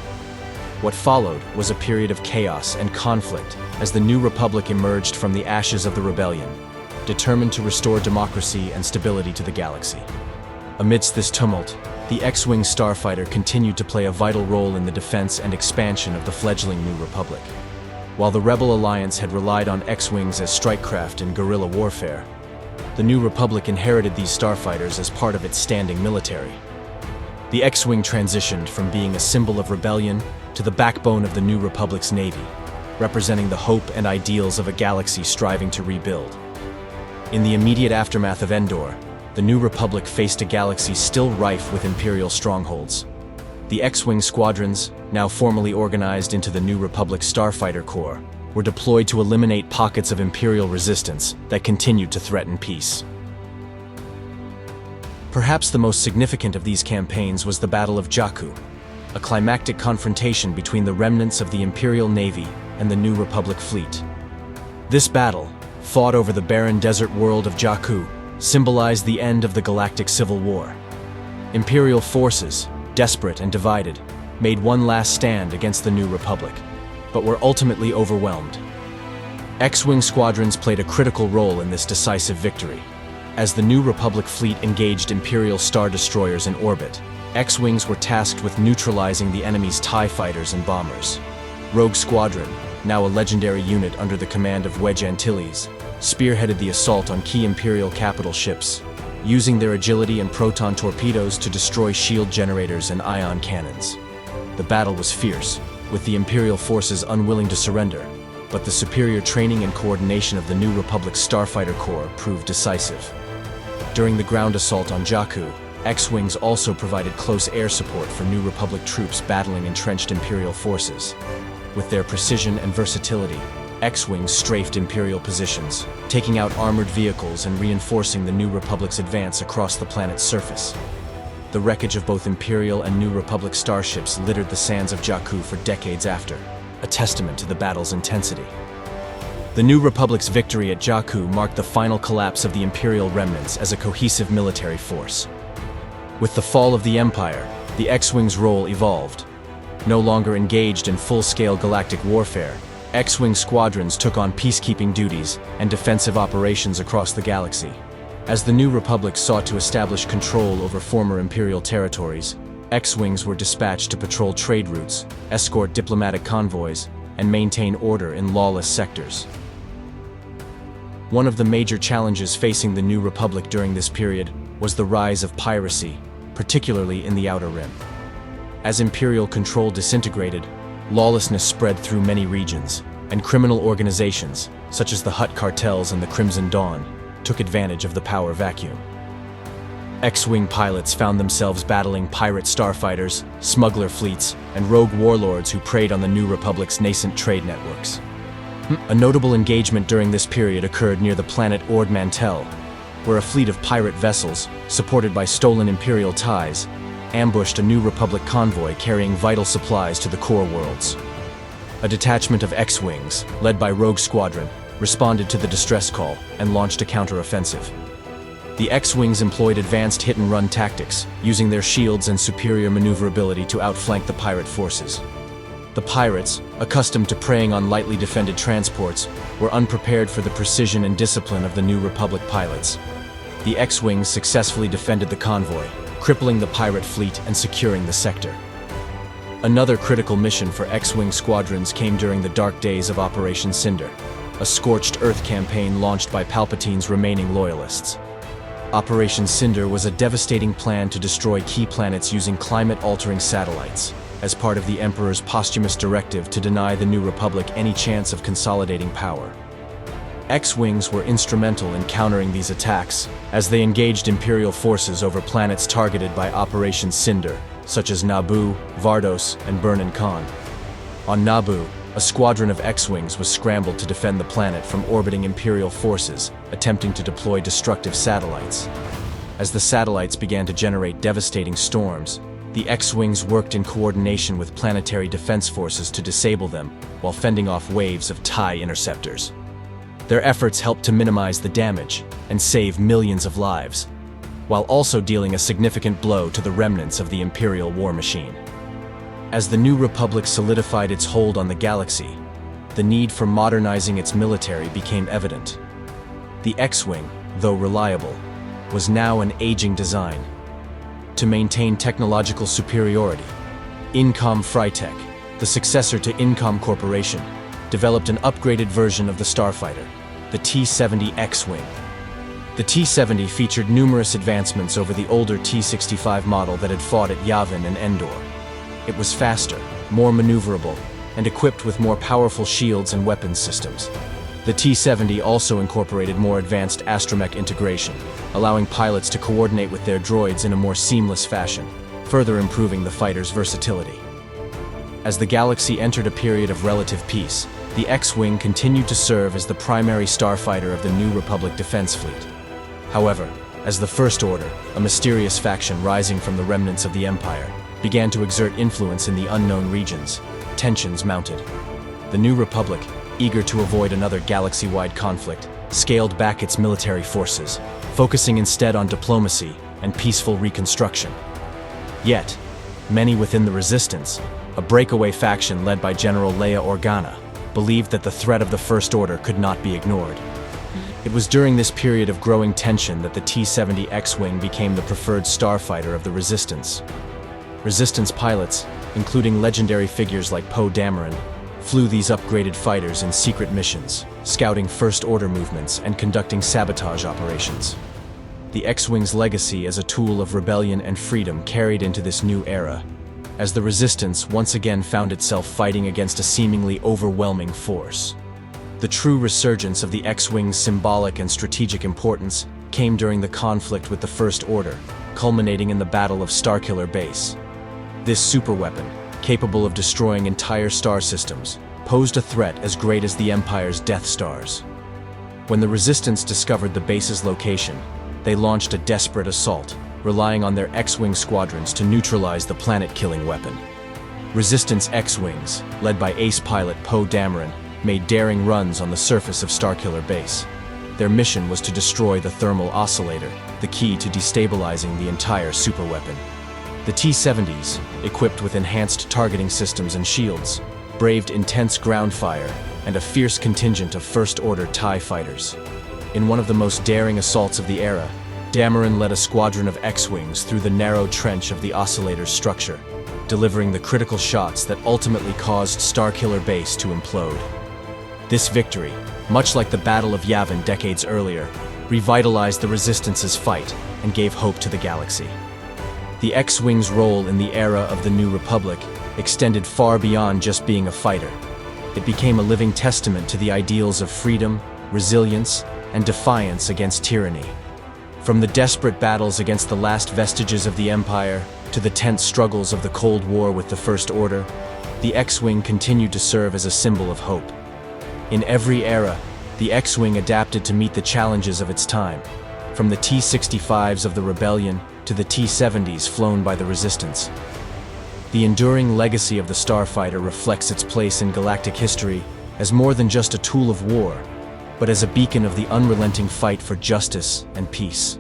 What followed was a period of chaos and conflict as the New Republic emerged from the ashes of the rebellion, determined to restore democracy and stability to the galaxy. Amidst this tumult, the X-Wing Starfighter continued to play a vital role in the defense and expansion of the fledgling New Republic. While the Rebel Alliance had relied on X-Wings as strikecraft in guerrilla warfare, the New Republic inherited these starfighters as part of its standing military. The X-Wing transitioned from being a symbol of rebellion to the backbone of the New Republic's navy, representing the hope and ideals of a galaxy striving to rebuild. In the immediate aftermath of Endor, the New Republic faced a galaxy still rife with Imperial strongholds. The X-Wing squadrons, now formally organized into the New Republic Starfighter Corps, were deployed to eliminate pockets of Imperial resistance that continued to threaten peace. Perhaps the most significant of these campaigns was the Battle of Jakku, a climactic confrontation between the remnants of the Imperial Navy and the New Republic fleet. This battle, fought over the barren desert world of Jakku, symbolized the end of the Galactic Civil War. Imperial forces, desperate and divided, made one last stand against the New Republic, but were ultimately overwhelmed. X-Wing squadrons played a critical role in this decisive victory. As the New Republic fleet engaged Imperial Star Destroyers in orbit, X-Wings were tasked with neutralizing the enemy's TIE fighters and bombers. Rogue Squadron, now a legendary unit under the command of Wedge Antilles, spearheaded the assault on key Imperial capital ships, using their agility and proton torpedoes to destroy shield generators and ion cannons. The battle was fierce, with the Imperial forces unwilling to surrender, but the superior training and coordination of the New Republic's Starfighter Corps proved decisive. During the ground assault on Jakku, X-Wings also provided close air support for New Republic troops battling entrenched Imperial forces. With their precision and versatility, X-Wings strafed Imperial positions, taking out armored vehicles and reinforcing the New Republic's advance across the planet's surface. The wreckage of both Imperial and New Republic starships littered the sands of Jakku for decades after, a testament to the battle's intensity. The New Republic's victory at Jakku marked the final collapse of the Imperial remnants as a cohesive military force. With the fall of the Empire, the X-Wing's role evolved. No longer engaged in full-scale galactic warfare, X-Wing squadrons took on peacekeeping duties and defensive operations across the galaxy. As the New Republic sought to establish control over former Imperial territories, X-Wings were dispatched to patrol trade routes, escort diplomatic convoys, and maintain order in lawless sectors. One of the major challenges facing the New Republic during this period was the rise of piracy, particularly in the Outer Rim. As Imperial control disintegrated, lawlessness spread through many regions, and criminal organizations, such as the Hutt cartels and the Crimson Dawn, took advantage of the power vacuum. X-Wing pilots found themselves battling pirate starfighters, smuggler fleets, and rogue warlords who preyed on the New Republic's nascent trade networks. A notable engagement during this period occurred near the planet Ord Mantell, where a fleet of pirate vessels, supported by stolen Imperial ties, ambushed a New Republic convoy carrying vital supplies to the core worlds. A detachment of X-Wings, led by Rogue Squadron, responded to the distress call and launched a counter-offensive. The X-Wings employed advanced hit-and-run tactics, using their shields and superior maneuverability to outflank the pirate forces. The pirates, accustomed to preying on lightly defended transports, were unprepared for the precision and discipline of the New Republic pilots. The X-Wings successfully defended the convoy, crippling the pirate fleet and securing the sector. Another critical mission for X-Wing squadrons came during the dark days of Operation Cinder, a scorched Earth campaign launched by Palpatine's remaining loyalists. Operation Cinder was a devastating plan to destroy key planets using climate-altering satellites, as part of the Emperor's posthumous directive to deny the New Republic any chance of consolidating power. X-Wings were instrumental in countering these attacks, as they engaged Imperial forces over planets targeted by Operation Cinder, such as Naboo, Vardos, and Burnin Khan. On Naboo, a squadron of X-Wings was scrambled to defend the planet from orbiting Imperial forces, attempting to deploy destructive satellites. As the satellites began to generate devastating storms, the X-Wings worked in coordination with planetary defense forces to disable them, while fending off waves of TIE interceptors. Their efforts helped to minimize the damage and save millions of lives, while also dealing a significant blow to the remnants of the Imperial war machine. As the New Republic solidified its hold on the galaxy, the need for modernizing its military became evident. The X-Wing, though reliable, was now an aging design. To maintain technological superiority, Incom Freitech, the successor to Incom Corporation, developed an upgraded version of the Starfighter, the T-70 X-Wing. The T-70 featured numerous advancements over the older T-65 model that had fought at Yavin and Endor. It was faster, more maneuverable, and equipped with more powerful shields and weapons systems. The T-70 also incorporated more advanced astromech integration, allowing pilots to coordinate with their droids in a more seamless fashion, further improving the fighter's versatility. As the galaxy entered a period of relative peace, the X-Wing continued to serve as the primary starfighter of the New Republic Defense Fleet. However, as the First Order, a mysterious faction rising from the remnants of the Empire, began to exert influence in the unknown regions. Tensions mounted. The New Republic, eager to avoid another galaxy-wide conflict, scaled back its military forces, focusing instead on diplomacy and peaceful reconstruction. Yet, many within the Resistance, a breakaway faction led by General Leia Organa, believed that the threat of the First Order could not be ignored. It was during this period of growing tension that the T-70 X-Wing became the preferred starfighter of the Resistance. Resistance pilots, including legendary figures like Poe Dameron, flew these upgraded fighters in secret missions, scouting First Order movements and conducting sabotage operations. The X-Wing's legacy as a tool of rebellion and freedom carried into this new era, as the Resistance once again found itself fighting against a seemingly overwhelming force. The true resurgence of the X-Wing's symbolic and strategic importance came during the conflict with the First Order, culminating in the Battle of Starkiller Base. This superweapon, capable of destroying entire star systems, posed a threat as great as the Empire's Death Stars. When the Resistance discovered the base's location, they launched a desperate assault, relying on their X-Wing squadrons to neutralize the planet-killing weapon. Resistance X-Wings, led by ace pilot Poe Dameron, made daring runs on the surface of Starkiller Base. Their mission was to destroy the thermal oscillator, the key to destabilizing the entire superweapon. The T-70s, equipped with enhanced targeting systems and shields, braved intense ground fire and a fierce contingent of First Order TIE fighters. In one of the most daring assaults of the era, Dameron led a squadron of X-Wings through the narrow trench of the oscillator's structure, delivering the critical shots that ultimately caused Starkiller Base to implode. This victory, much like the Battle of Yavin decades earlier, revitalized the Resistance's fight and gave hope to the galaxy. The X-Wing's role in the era of the New Republic extended far beyond just being a fighter. It became a living testament to the ideals of freedom, resilience, and defiance against tyranny. From the desperate battles against the last vestiges of the Empire to the tense struggles of the Cold War with the First Order, the X-Wing continued to serve as a symbol of hope. In every era, the X-Wing adapted to meet the challenges of its time, from the T-65s of the Rebellion to the T-70s flown by the Resistance. The enduring legacy of the Starfighter reflects its place in galactic history as more than just a tool of war, but as a beacon of the unrelenting fight for justice and peace.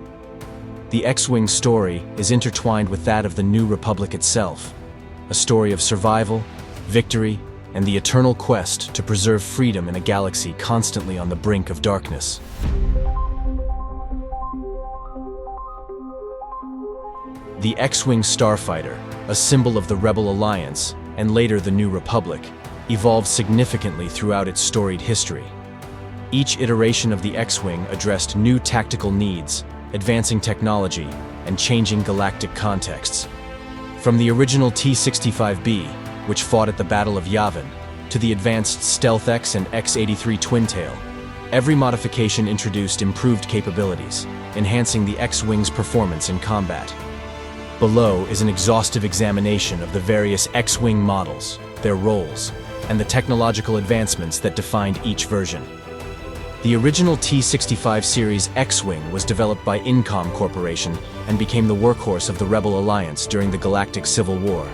The X-Wing story is intertwined with that of the New Republic itself, a story of survival, victory, and the eternal quest to preserve freedom in a galaxy constantly on the brink of darkness. The X-Wing Starfighter, a symbol of the Rebel Alliance, and later the New Republic, evolved significantly throughout its storied history. Each iteration of the X-Wing addressed new tactical needs, advancing technology, and changing galactic contexts. From the original T-65B, which fought at the Battle of Yavin, to the advanced Stealth X and X-83 Twintail, every modification introduced improved capabilities, enhancing the X-Wing's performance in combat. Below is an exhaustive examination of the various X-Wing models, their roles, and the technological advancements that defined each version. The original T-65 series X-Wing was developed by Incom Corporation and became the workhorse of the Rebel Alliance during the Galactic Civil War.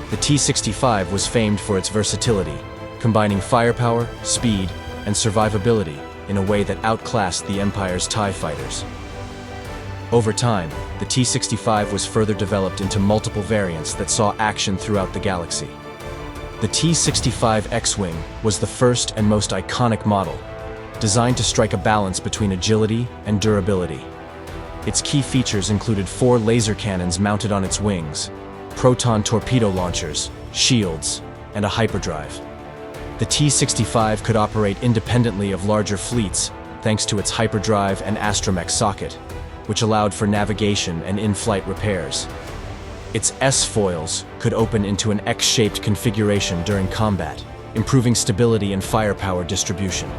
The T-65 was famed for its versatility, combining firepower, speed, and survivability in a way that outclassed the Empire's TIE fighters. Over time, the T-65 was further developed into multiple variants that saw action throughout the galaxy. The T-65 X-Wing was the first and most iconic model, designed to strike a balance between agility and durability. Its key features included 4 laser cannons mounted on its wings, proton torpedo launchers, shields, and a hyperdrive. The T-65 could operate independently of larger fleets thanks to its hyperdrive and astromech socket, which allowed for navigation and in-flight repairs. Its S-foils could open into an X-shaped configuration during combat, improving stability and firepower distribution.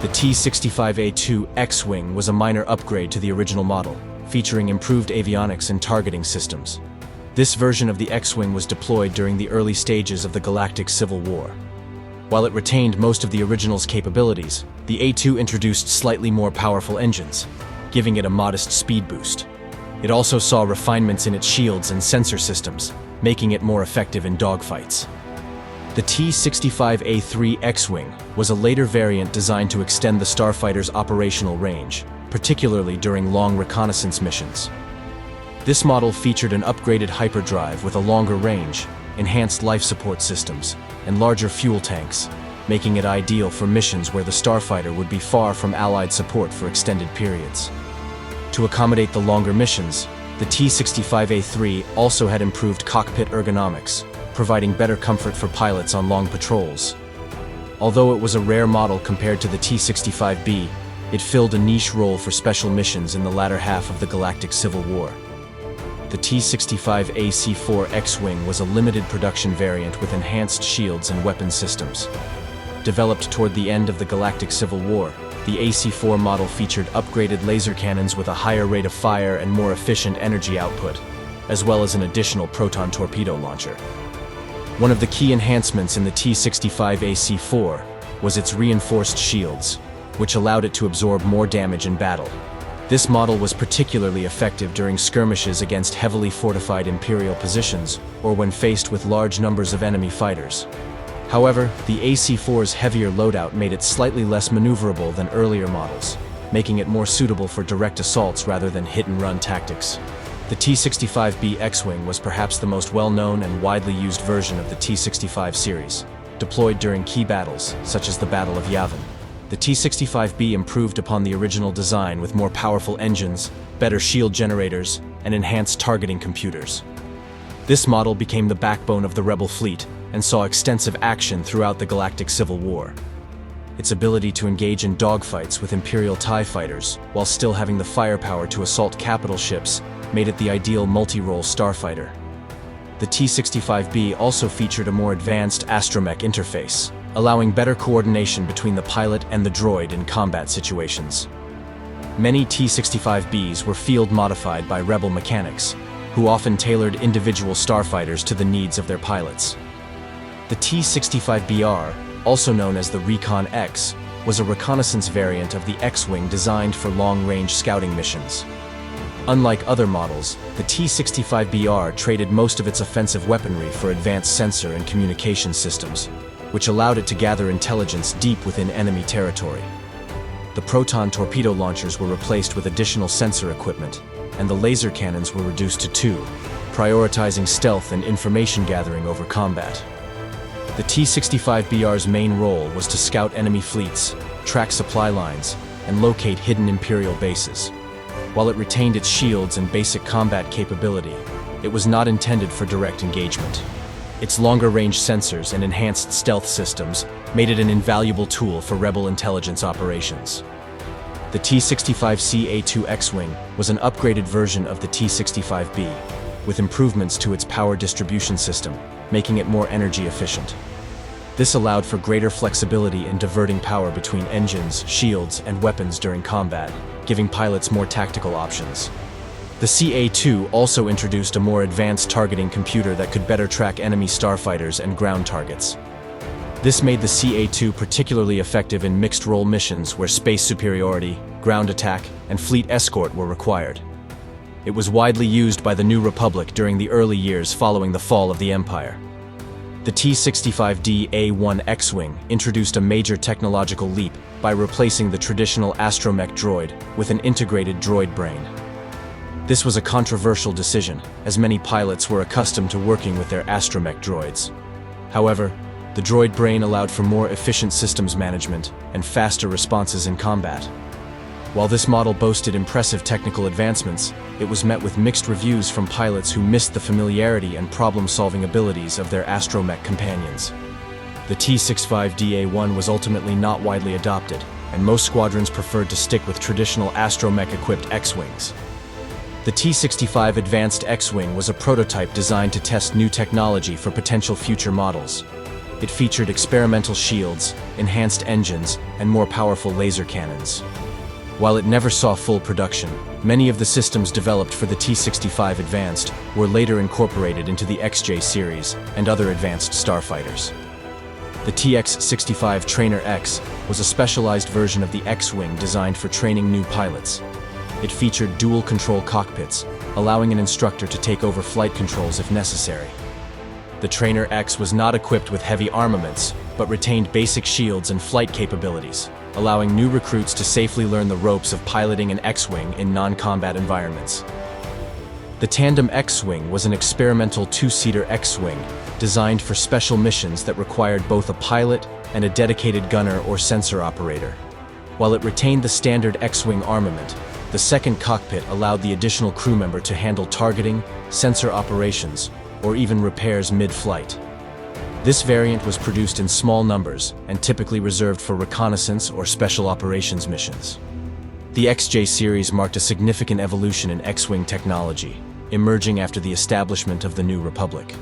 The T-65A2 X-Wing was a minor upgrade to the original model, featuring improved avionics and targeting systems. This version of the X-Wing was deployed during the early stages of the Galactic Civil War. While it retained most of the original's capabilities, the A2 introduced slightly more powerful engines, giving it a modest speed boost. It also saw refinements in its shields and sensor systems, making it more effective in dogfights. The T-65A3 X-Wing was a later variant designed to extend the Starfighter's operational range, particularly during long reconnaissance missions. This model featured an upgraded hyperdrive with a longer range, enhanced life support systems, and larger fuel tanks, making it ideal for missions where the Starfighter would be far from Allied support for extended periods. To accommodate the longer missions, the T-65A3 also had improved cockpit ergonomics, providing better comfort for pilots on long patrols. Although it was a rare model compared to the T-65B, it filled a niche role for special missions in the latter half of the Galactic Civil War. The T-65AC-4 X-Wing was a limited production variant with enhanced shields and weapon systems. Developed toward the end of the Galactic Civil War, the AC-4 model featured upgraded laser cannons with a higher rate of fire and more efficient energy output, as well as an additional proton torpedo launcher. One of the key enhancements in the T-65AC-4 was its reinforced shields, which allowed it to absorb more damage in battle. This model was particularly effective during skirmishes against heavily fortified Imperial positions or when faced with large numbers of enemy fighters. However, the AC-4's heavier loadout made it slightly less maneuverable than earlier models, making it more suitable for direct assaults rather than hit-and-run tactics. The T-65B X-Wing was perhaps the most well-known and widely used version of the T-65 series, deployed during key battles, such as the Battle of Yavin. The T-65B improved upon the original design with more powerful engines, better shield generators, and enhanced targeting computers. This model became the backbone of the Rebel fleet and saw extensive action throughout the Galactic Civil War. Its ability to engage in dogfights with Imperial TIE fighters while still having the firepower to assault capital ships made it the ideal multi-role starfighter. The T-65B also featured a more advanced astromech interface, allowing better coordination between the pilot and the droid in combat situations. Many T-65Bs were field-modified by Rebel mechanics, who often tailored individual starfighters to the needs of their pilots. The T-65BR, also known as the Recon X, was a reconnaissance variant of the X-Wing designed for long-range scouting missions. Unlike other models, the T-65BR traded most of its offensive weaponry for advanced sensor and communication systems, which allowed it to gather intelligence deep within enemy territory. The proton torpedo launchers were replaced with additional sensor equipment, and the laser cannons were reduced to 2, prioritizing stealth and information gathering over combat. The T-65BR's main role was to scout enemy fleets, track supply lines, and locate hidden Imperial bases. While it retained its shields and basic combat capability, it was not intended for direct engagement. Its longer-range sensors and enhanced stealth systems made it an invaluable tool for Rebel intelligence operations. The T-65C-A2 X-Wing was an upgraded version of the T-65B, with improvements to its power distribution system, making it more energy efficient. This allowed for greater flexibility in diverting power between engines, shields, and weapons during combat, giving pilots more tactical options. The CA-2 also introduced a more advanced targeting computer that could better track enemy starfighters and ground targets. This made the CA-2 particularly effective in mixed-role missions where space superiority, ground attack, and fleet escort were required. It was widely used by the New Republic during the early years following the fall of the Empire. The T-65D-A1 X-Wing introduced a major technological leap by replacing the traditional astromech droid with an integrated droid brain. This was a controversial decision, as many pilots were accustomed to working with their astromech droids. However, the droid brain allowed for more efficient systems management and faster responses in combat. While this model boasted impressive technical advancements, it was met with mixed reviews from pilots who missed the familiarity and problem-solving abilities of their astromech companions. The T-65DA1 was ultimately not widely adopted, and most squadrons preferred to stick with traditional astromech-equipped X-Wings. The T-65 Advanced X-Wing was a prototype designed to test new technology for potential future models. It featured experimental shields, enhanced engines, and more powerful laser cannons. While it never saw full production, many of the systems developed for the T-65 Advanced were later incorporated into the XJ series and other advanced starfighters. The TX-65 Trainer X was a specialized version of the X-Wing designed for training new pilots. It featured dual-control cockpits, allowing an instructor to take over flight controls if necessary. The Trainer X was not equipped with heavy armaments, but retained basic shields and flight capabilities, allowing new recruits to safely learn the ropes of piloting an X-Wing in non-combat environments. The Tandem X-Wing was an experimental two-seater X-Wing designed for special missions that required both a pilot and a dedicated gunner or sensor operator. While it retained the standard X-Wing armament, the second cockpit allowed the additional crew member to handle targeting, sensor operations, or even repairs mid-flight. This variant was produced in small numbers and typically reserved for reconnaissance or special operations missions. The XJ series marked a significant evolution in X-Wing technology, emerging after the establishment of the New Republic.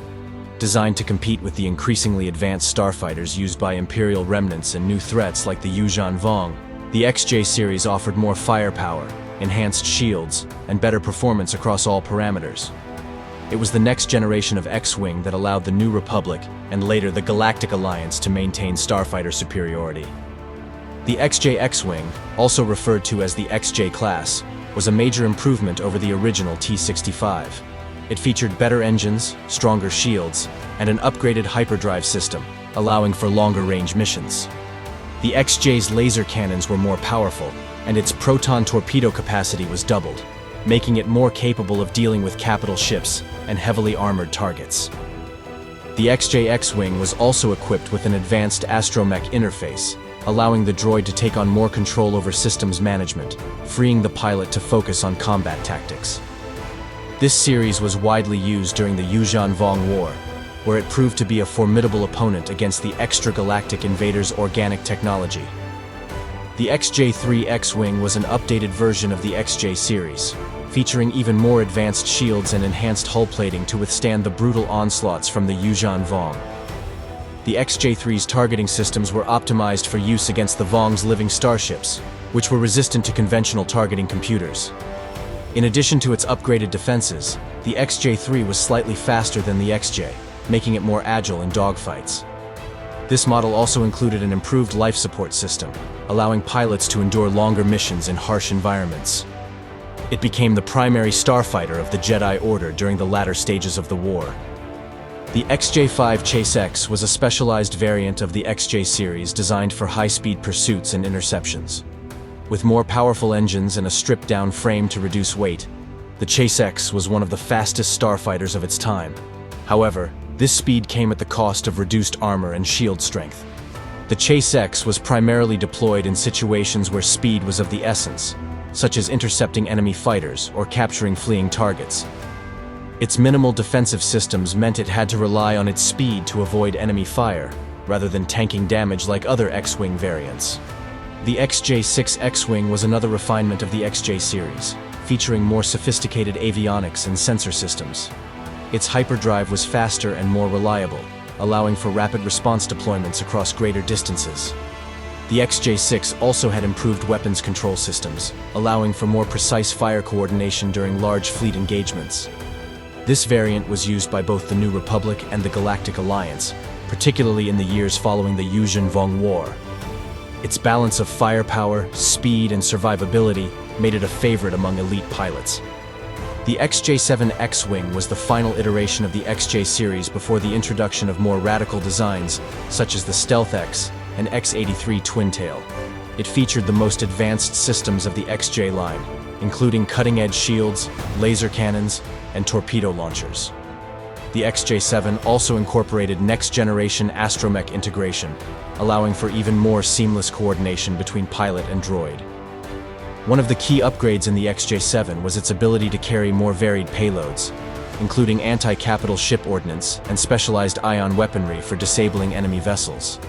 Designed to compete with the increasingly advanced starfighters used by Imperial remnants and new threats like the Yuuzhan Vong, the XJ series offered more firepower, enhanced shields, and better performance across all parameters. It was the next generation of X-Wing that allowed the New Republic and later the Galactic Alliance to maintain starfighter superiority. The XJ X-Wing, also referred to as the XJ class, was a major improvement over the original T-65. It featured better engines, stronger shields, and an upgraded hyperdrive system, allowing for longer-range missions. The XJ's laser cannons were more powerful, and its proton torpedo capacity was doubled, making it more capable of dealing with capital ships and heavily armored targets. The XJ X-Wing was also equipped with an advanced astromech interface, allowing the droid to take on more control over systems management, freeing the pilot to focus on combat tactics. This series was widely used during the Yuuzhan Vong War, where it proved to be a formidable opponent against the extragalactic invaders' organic technology. The XJ-3 X-Wing was an updated version of the XJ series, featuring even more advanced shields and enhanced hull plating to withstand the brutal onslaughts from the Yuuzhan Vong. The XJ-3's targeting systems were optimized for use against the Vong's living starships, which were resistant to conventional targeting computers. In addition to its upgraded defenses, the XJ-3 was slightly faster than the XJ, making it more agile in dogfights. This model also included an improved life support system, allowing pilots to endure longer missions in harsh environments. It became the primary starfighter of the Jedi Order during the latter stages of the war. The XJ-5 Chase X was a specialized variant of the XJ series designed for high-speed pursuits and interceptions. With more powerful engines and a stripped-down frame to reduce weight, the Chase X was one of the fastest starfighters of its time. However, this speed came at the cost of reduced armor and shield strength. The Chase X was primarily deployed in situations where speed was of the essence, such as intercepting enemy fighters or capturing fleeing targets. Its minimal defensive systems meant it had to rely on its speed to avoid enemy fire, rather than tanking damage like other X-Wing variants. The XJ-6 X-Wing was another refinement of the XJ series, featuring more sophisticated avionics and sensor systems. Its hyperdrive was faster and more reliable, allowing for rapid response deployments across greater distances. The XJ-6 also had improved weapons control systems, allowing for more precise fire coordination during large fleet engagements. This variant was used by both the New Republic and the Galactic Alliance, particularly in the years following the Yuuzhan Vong War. Its balance of firepower, speed, and survivability made it a favorite among elite pilots. The XJ-7 X-Wing was the final iteration of the XJ series before the introduction of more radical designs, such as the Stealth X and X-83 Twin-Tail. It featured the most advanced systems of the XJ line, including cutting-edge shields, laser cannons, and torpedo launchers. The XJ-7 also incorporated next-generation astromech integration, allowing for even more seamless coordination between pilot and droid. One of the key upgrades in the XJ-7 was its ability to carry more varied payloads, including anti-capital ship ordnance and specialized ion weaponry for disabling enemy vessels.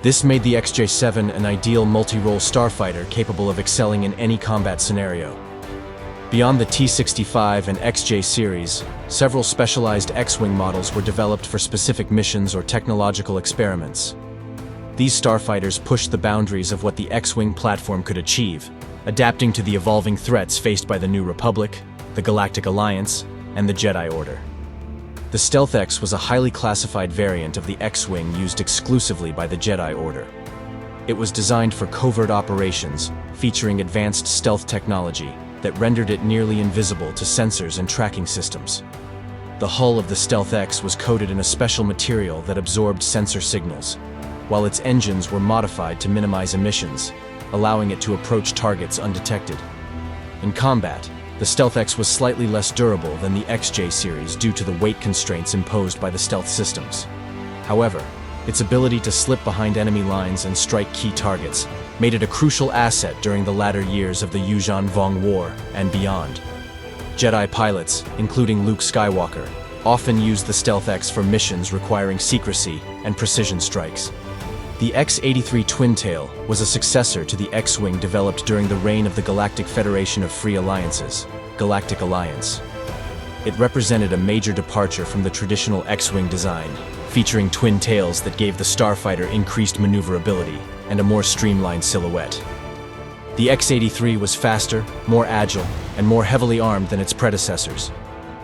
This made the XJ-7 an ideal multi-role starfighter capable of excelling in any combat scenario. Beyond the T-65 and XJ series, several specialized X-Wing models were developed for specific missions or technological experiments. These starfighters pushed the boundaries of what the X-Wing platform could achieve, adapting to the evolving threats faced by the New Republic, the Galactic Alliance, and the Jedi Order. The Stealth X was a highly classified variant of the X-Wing used exclusively by the Jedi Order. It was designed for covert operations, featuring advanced stealth technology, that rendered it nearly invisible to sensors and tracking systems. The hull of the Stealth X was coated in a special material that absorbed sensor signals, while its engines were modified to minimize emissions, allowing it to approach targets undetected. In combat, the Stealth X was slightly less durable than the XJ series due to the weight constraints imposed by the stealth systems. However, its ability to slip behind enemy lines and strike key targets made it a crucial asset during the latter years of the Yuuzhan Vong War and beyond. Jedi pilots, including Luke Skywalker, often used the Stealth X for missions requiring secrecy and precision strikes. The X-83 Twin-Tail was a successor to the X-Wing developed during the reign of the Galactic Federation of Free Alliances, Galactic Alliance. It represented a major departure from the traditional X-Wing design, featuring twin tails that gave the Starfighter increased maneuverability and a more streamlined silhouette. The X-83 was faster, more agile, and more heavily armed than its predecessors.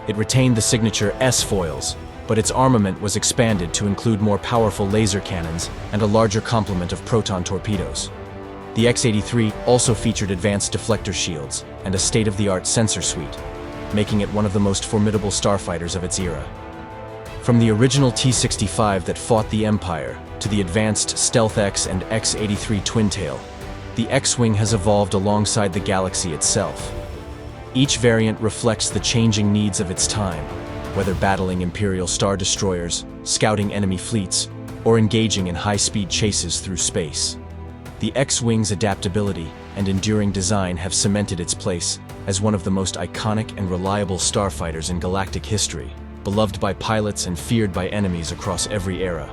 It retained the signature S-foils, but its armament was expanded to include more powerful laser cannons and a larger complement of proton torpedoes. The X-83 also featured advanced deflector shields and a state-of-the-art sensor suite, making it one of the most formidable starfighters of its era. From the original T-65 that fought the Empire to the advanced Stealth X and X-83 Twin-Tail, the X-Wing has evolved alongside the galaxy itself. Each variant reflects the changing needs of its time, whether battling Imperial Star Destroyers, scouting enemy fleets, or engaging in high-speed chases through space. The X-Wing's adaptability and enduring design have cemented its place as one of the most iconic and reliable starfighters in galactic history, beloved by pilots and feared by enemies across every era.